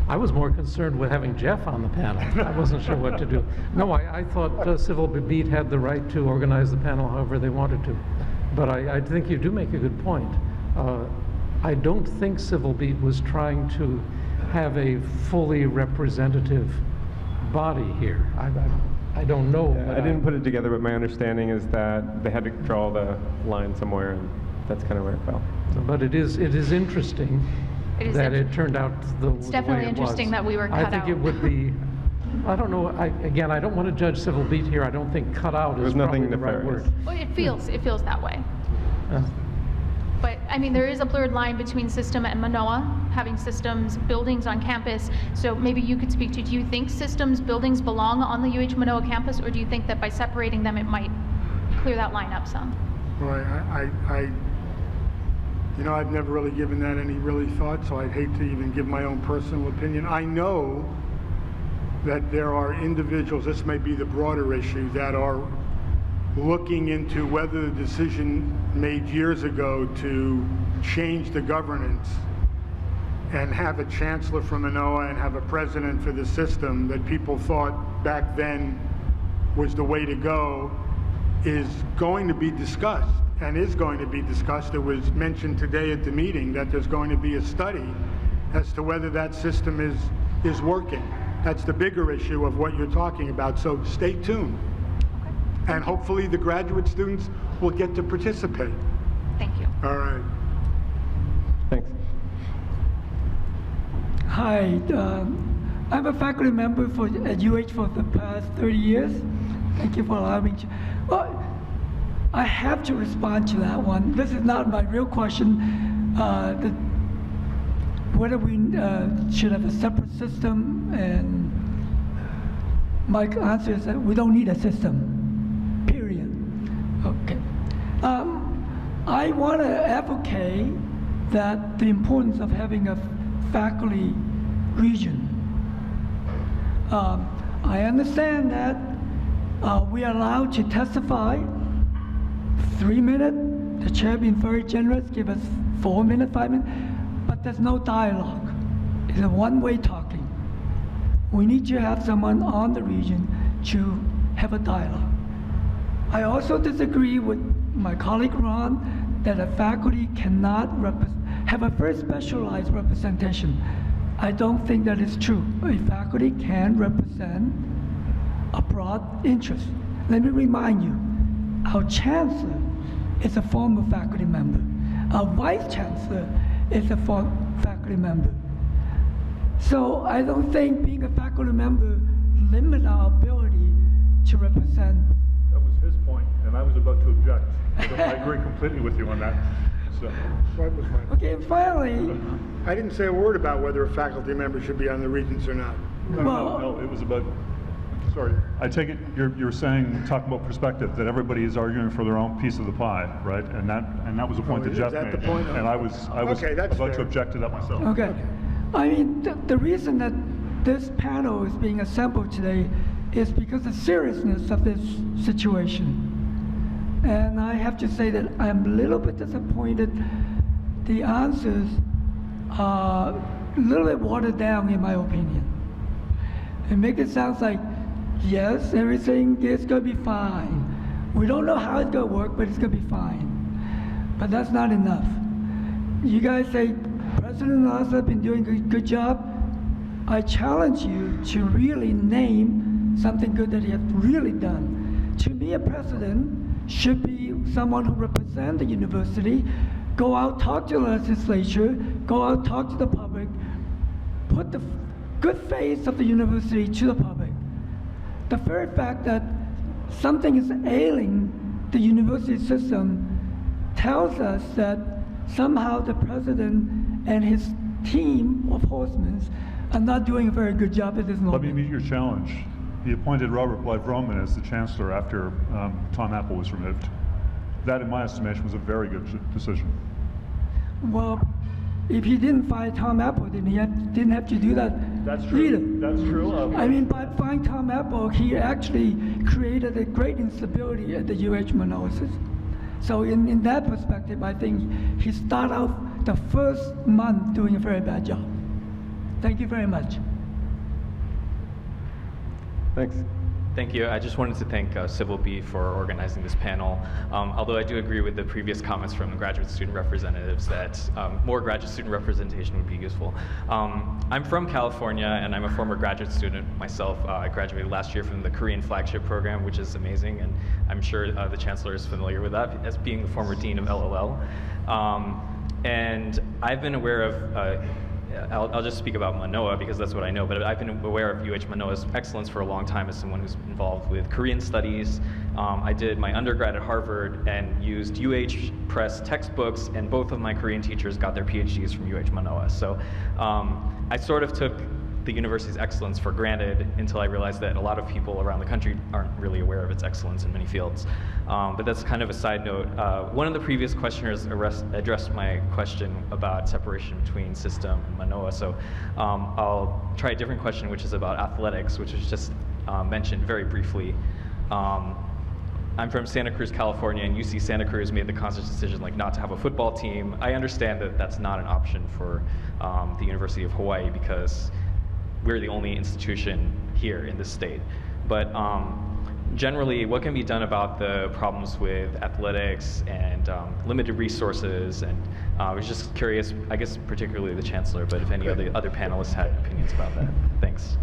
I was more concerned with having Jeff on the panel. I wasn't sure what to do. No, I thought Civil Beat had the right to organize the panel however they wanted to. But I think you do make a good point. I don't think Civil Beat was trying to have a fully representative body here. I don't know. I didn't put it together, but my understanding is that they had to draw the line somewhere, and that's kind of where it fell. But it is interesting that it turned out the way it was. It's definitely interesting that we were cut out. I think it would be, I don't know, again, I don't want to judge Civil Beat here. I don't think cut out is probably the right word. Well, it feels that way. But I mean, there is a blurred line between System and Manoa, having systems buildings on campus. So maybe you could speak to, do you think systems buildings belong on the UH Manoa campus, or do you think that by separating them it might clear that line up some? Well, you know, I've never really given that any really thought, so I'd hate to even give my own personal opinion. I know that there are individuals, this may be the broader issue, that are looking into whether the decision made years ago to change the governance and have a chancellor from Manoa and have a president for the system that people thought back then was the way to go is going to be discussed and is going to be discussed. It was mentioned today at the meeting that there's going to be a study as to whether that system is working. That's the bigger issue of what you're talking about, so stay tuned. And hopefully the graduate students will get to participate. Thank you. All right. Thanks. Hi, I'm a faculty member at UH for the past 30 years. Thank you for allowing me to. Well, I have to respond to that one. This is not my real question. Whether we should have a separate system, and my answer is that we don't need a system, period. Okay. I want to advocate that the importance of having a faculty region. I understand that we are allowed to testify 3 minutes. The chair being very generous, give us 4 minutes, 5 minutes, but there's no dialogue. It's a one-way talking. We need to have someone on the region to have a dialogue. I also disagree with my colleague Ron that a faculty cannot have a very specialized representation. I don't think that is true. A faculty can represent a broad interest. Let me remind you, our chancellor is a former faculty member. Our vice chancellor is a former faculty member. So I don't think being a faculty member limits our ability to represent. That was his point, and I was about to object. I agree completely with you on that. So. What was my... Okay, and finally, I didn't say a word about whether a faculty member should be on the regents or not. No, it was about, sorry. I take it you're saying, talking about perspective, that everybody is arguing for their own piece of the pie, right? And that was the point that Jeff made. Is that the point? And I was Okay, that's about fair. to object to that myself. okay. I mean, the reason that this panel is being assembled today is because of the seriousness of this situation. And I have to say that I'm a little bit disappointed. The answers are a little bit watered down, in my opinion. It makes it sound like, yes, everything is going to be fine. We don't know how it's going to work, but it's going to be fine. But that's not enough. You guys say, President Nasa has been doing a good job. I challenge you to really name something good that he has really done. To me, a president should be someone who represents the university, go out, talk to the legislature, go out, talk to the public, put the good face of the university to the public. The very fact that something is ailing the university system tells us that somehow the president and his team of horsemen are not doing a very good job at this moment. Let me meet your challenge. He appointed Robert Blythe Roman as the chancellor after Tom Apple was removed. That, in my estimation, was a very good decision. Well, if he didn't fire Tom Apple, then he didn't have to do that. That's true. Either. That's true. I mean, by firing Tom Apple, he actually created a great instability at the UH Manoa system. So in that perspective, I think he started out the first month doing a very bad job. Thank you very much. Thanks. Thank you. I just wanted to thank Civil B for organizing this panel. Although I do agree with the previous comments from the graduate student representatives that more graduate student representation would be useful. I'm from California and I'm a former graduate student myself. I graduated last year from the Korean flagship program, which is amazing, and I'm sure the chancellor is familiar with that as being the former dean of LOL. And I've been aware of I'll just speak about Manoa because that's what I know, but I've been aware of UH Manoa's excellence for a long time as someone who's involved with Korean studies. I did my undergrad at Harvard and used UH Press textbooks, and both of my Korean teachers got their PhDs from UH Manoa. So I sort of took the university's excellence for granted until I realized that a lot of people around the country aren't really aware of its excellence in many fields. But that's kind of a side note. One of the previous questioners addressed my question about separation between system and Manoa, so I'll try a different question, which is about athletics, which was just mentioned very briefly. I'm from Santa Cruz, California, and UC Santa Cruz made the conscious decision not to have a football team. I understand that that's not an option for the University of Hawaii because we're the only institution here in this state. But generally, what can be done about the problems with athletics and limited resources? And I was just curious, I guess particularly the chancellor, but if any other panelists had opinions about that. Thanks.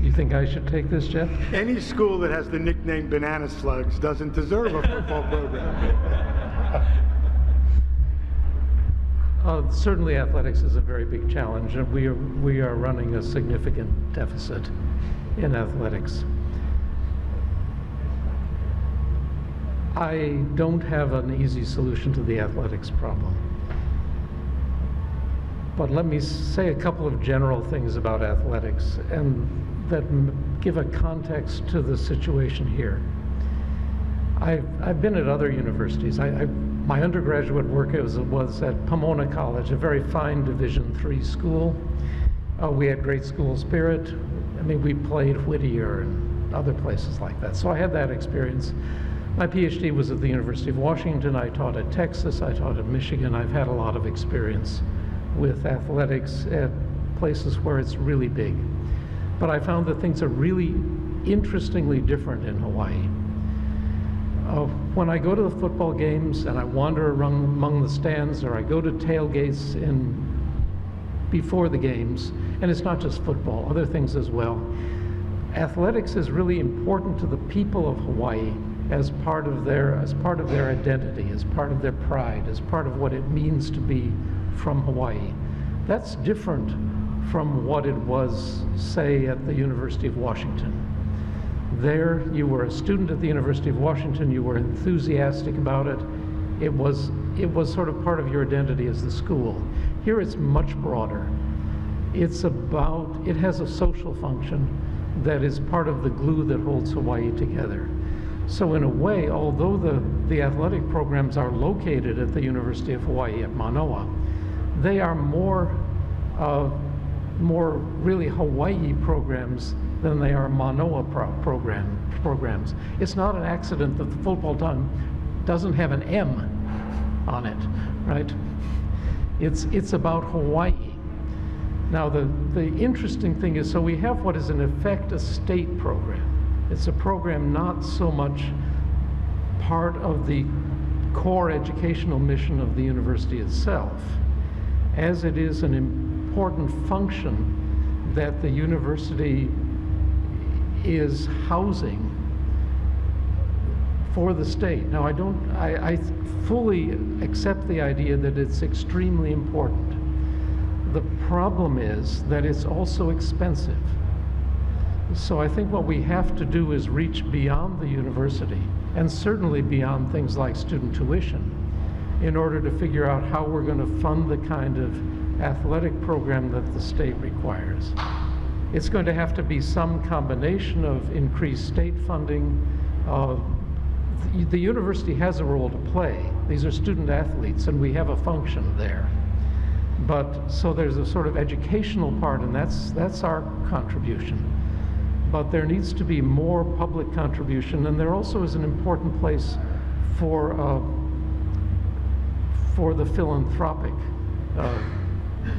You think I should take this, Jeff? Any school that has the nickname Banana Slugs doesn't deserve a football program. Certainly athletics is a very big challenge, and we are running a significant deficit in athletics. I don't have an easy solution to the athletics problem. But let me say a couple of general things about athletics and that give a context to the situation here. I've been at other universities. My undergraduate work was at Pomona College, a very fine Division III school. We had great school spirit. I mean, we played Whittier and other places like that. So I had that experience. My PhD was at the University of Washington. I taught at Texas. I taught at Michigan. I've had a lot of experience with athletics at places where it's really big. But I found that things are really interestingly different in Hawaii. When I go to the football games and I wander around among the stands, or I go to tailgates before the games, and it's not just football, other things as well, athletics is really important to the people of Hawaii as part of their identity, as part of their pride, as part of what it means to be from Hawaii. That's different from what it was, say, at the University of Washington. There, you were a student at the University of Washington, you were enthusiastic about it. It was sort of part of your identity as the school. Here it's much broader. It has a social function that is part of the glue that holds Hawaii together. So in a way, although the athletic programs are located at the University of Hawaii at Manoa, they are more really Hawaii programs than they are Manoa programs. It's not an accident that the football team doesn't have an M on it, right? It's about Hawaii. Now the interesting thing is, so we have what is in effect a state program. It's a program not so much part of the core educational mission of the university itself, as it is an important function that the university is housing for the state. Now I fully accept the idea that it's extremely important. The problem is that it's also expensive. So I think what we have to do is reach beyond the university, and certainly beyond things like student tuition, in order to figure out how we're going to fund the kind of athletic program that the state requires. It's going to have to be some combination of increased state funding. The university has a role to play. These are student athletes, and we have a function there. But so there's a sort of educational part, and that's our contribution. But there needs to be more public contribution, and there also is an important place for the philanthropic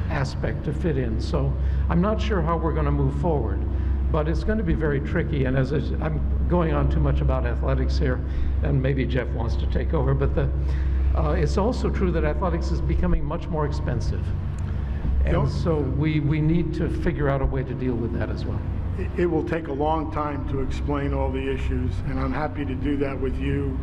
aspect to fit in. So I'm not sure how we're going to move forward, but it's going to be very tricky. And I'm going on too much about athletics here, and maybe Jeff wants to take over, but it's also true that athletics is becoming much more expensive. And so we need to figure out a way to deal with that as well. It will take a long time to explain all the issues, and I'm happy to do that with you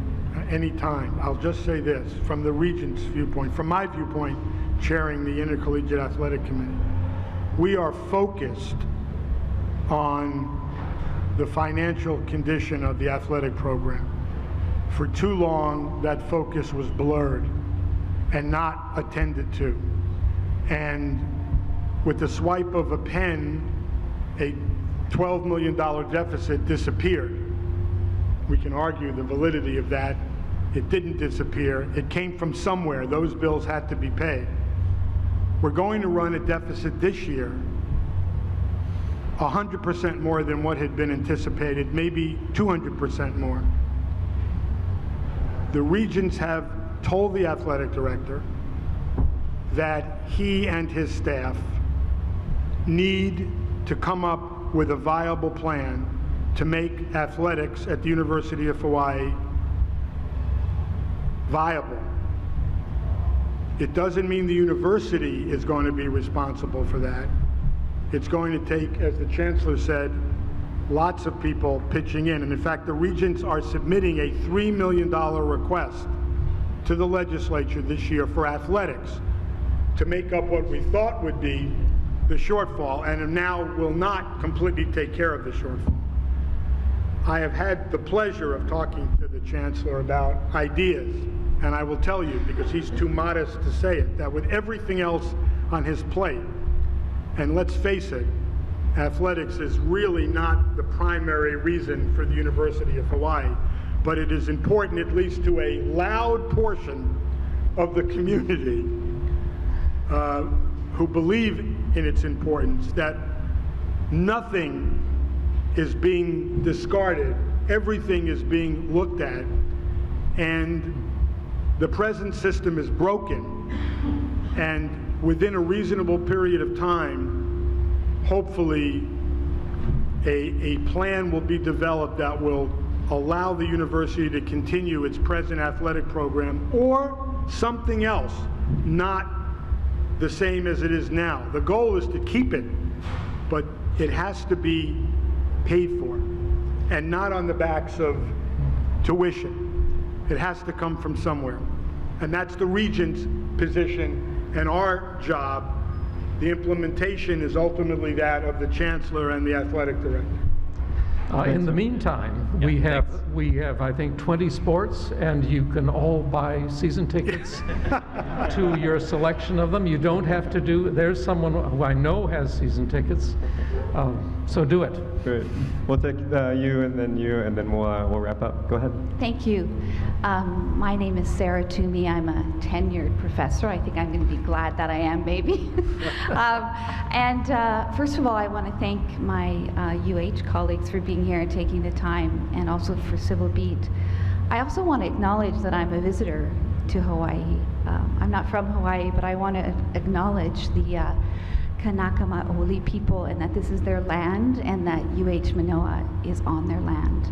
anytime. I'll just say this, from the Regent's viewpoint, from my viewpoint, chairing the Intercollegiate Athletic Committee, we are focused on the financial condition of the athletic program. For too long, that focus was blurred and not attended to. And with the swipe of a pen, a $12 million deficit disappeared. We can argue the validity of that. It didn't disappear. It came from somewhere. Those bills had to be paid. We're going to run a deficit this year 100% more than what had been anticipated, maybe 200% more. The Regents have told the athletic director that he and his staff need to come up with a viable plan to make athletics at the University of Hawaii viable. It doesn't mean the university is going to be responsible for that. It's going to take, as the Chancellor said, lots of people pitching in. And in fact, the Regents are submitting a $3 million request to the legislature this year for athletics to make up what we thought would be the shortfall, and now will not completely take care of the shortfall. I have had the pleasure of talking to the Chancellor about ideas, and I will tell you, because he's too modest to say it, that with everything else on his plate, and let's face it, athletics is really not the primary reason for the University of Hawaii, but it is important, at least to a loud portion of the community who believe in its importance, that nothing is being discarded, everything is being looked at, and the present system is broken, and within a reasonable period of time, hopefully a plan will be developed that will allow the university to continue its present athletic program, or something else, not the same as it is now. The goal is to keep it, but it has to be paid for, and not on the backs of tuition. It has to come from somewhere. And that's the Regent's position, and our job. The implementation is ultimately that of the Chancellor and the Athletic Director. In the meantime, we have, I think, 20 sports, and you can all buy season tickets to your selection of them. You don't have to do, there's someone who I know has season tickets, so do it. Great. We'll take you, and then we'll wrap up. Go ahead. Thank you. My name is Sarah Toomey. I'm a tenured professor. I think I'm going to be glad that I am, maybe. First of all, I want to thank my UH colleagues for being here and taking the time, and also for Civil Beat. I also want to acknowledge that I'm a visitor to Hawaii. I'm not from Hawaii, but I want to acknowledge the Kanaka Maoli people, and that this is their land, and that UH Manoa is on their land.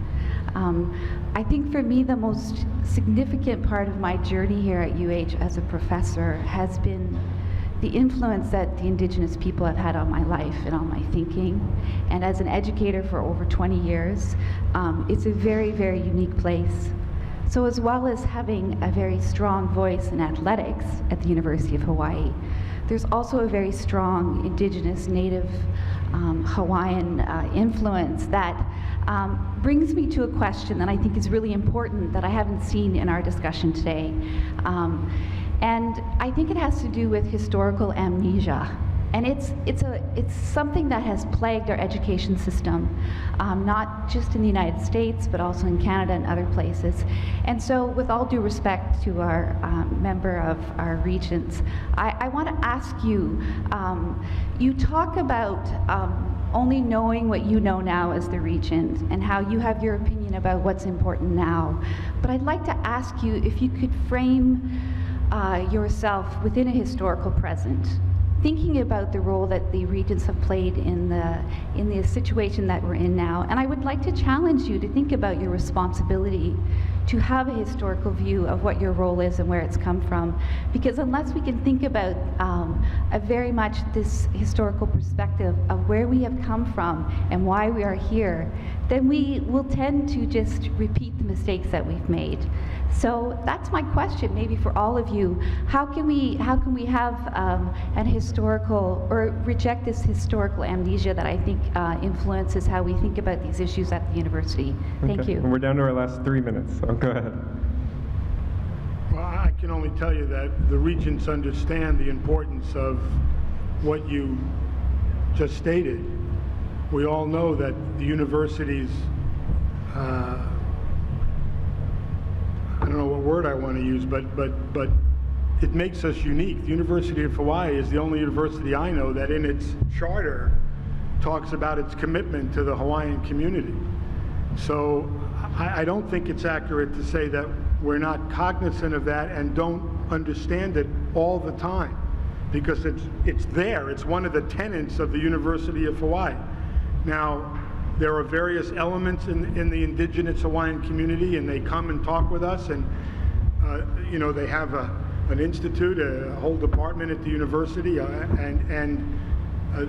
I think for me, the most significant part of my journey here at UH as a professor has been the influence that the Indigenous people have had on my life and on my thinking. And as an educator for over 20 years, it's a very, very unique place. So as well as having a very strong voice in athletics at the University of Hawaii, there's also a very strong Indigenous, Native Hawaiian influence that brings me to a question that I think is really important that I haven't seen in our discussion today. And I think it has to do with historical amnesia. And it's something that has plagued our education system, not just in the United States, but also in Canada and other places. And so, with all due respect to our member of our Regents, I want to ask you, you talk about only knowing what you know now as the Regent and how you have your opinion about what's important now. But I'd like to ask you if you could frame yourself within a historical present, thinking about the role that the Regents have played in the situation that we're in now. And I would like to challenge you to think about your responsibility to have a historical view of what your role is and where it's come from. Because unless we can think about a very much this historical perspective of where we have come from and why we are here, then we will tend to just repeat the mistakes that we've made. So that's my question, maybe for all of you. How can we have an historical, or reject this historical amnesia that I think influences how we think about these issues at the university? Thank Okay. you. And we're down to our last 3 minutes, so go ahead. Well, I can only tell you that the Regents understand the importance of what you just stated. We all know that the university's I don't know what word I want to use, but it makes us unique. The University of Hawaii is the only university I know that in its charter talks about its commitment to the Hawaiian community. So I don't think it's accurate to say that we're not cognizant of that and don't understand it all the time, because it's there. It's one of the tenets of the University of Hawaii. Now, there are various elements in the indigenous Hawaiian community, and they come and talk with us, and you know, they have an institute, a whole department at the university, and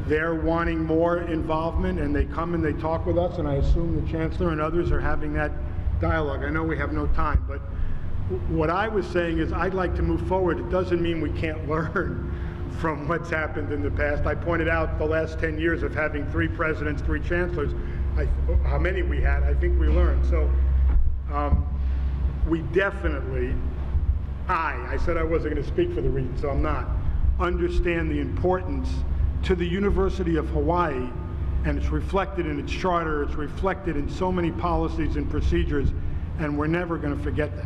they're wanting more involvement, and they come and they talk with us, and I assume the Chancellor and others are having that dialogue. I know we have no time, but what I was saying is I'd like to move forward. It doesn't mean we can't learn from what's happened in the past. I pointed out the last 10 years of having 3 presidents, 3 chancellors, how many we had. I think we learned. So we definitely, I said I wasn't going to speak for the Regent, so I'm not, understand the importance to the University of Hawaii, and it's reflected in its charter, it's reflected in so many policies and procedures, and we're never going to forget that.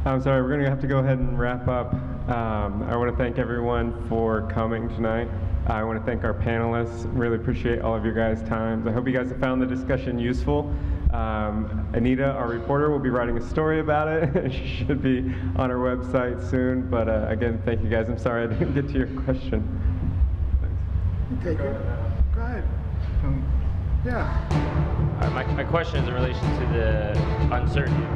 I'm sorry, we're going to have to go ahead and wrap up. I want to thank everyone for coming tonight. I want to thank our panelists. Really appreciate all of your guys' times. I hope you guys have found the discussion useful. Anita, our reporter, will be writing a story about it. She should be on our website soon. But again, thank you guys. I'm sorry I didn't get to your question. Take it. Go ahead. Yeah. My question is in relation to the uncertainty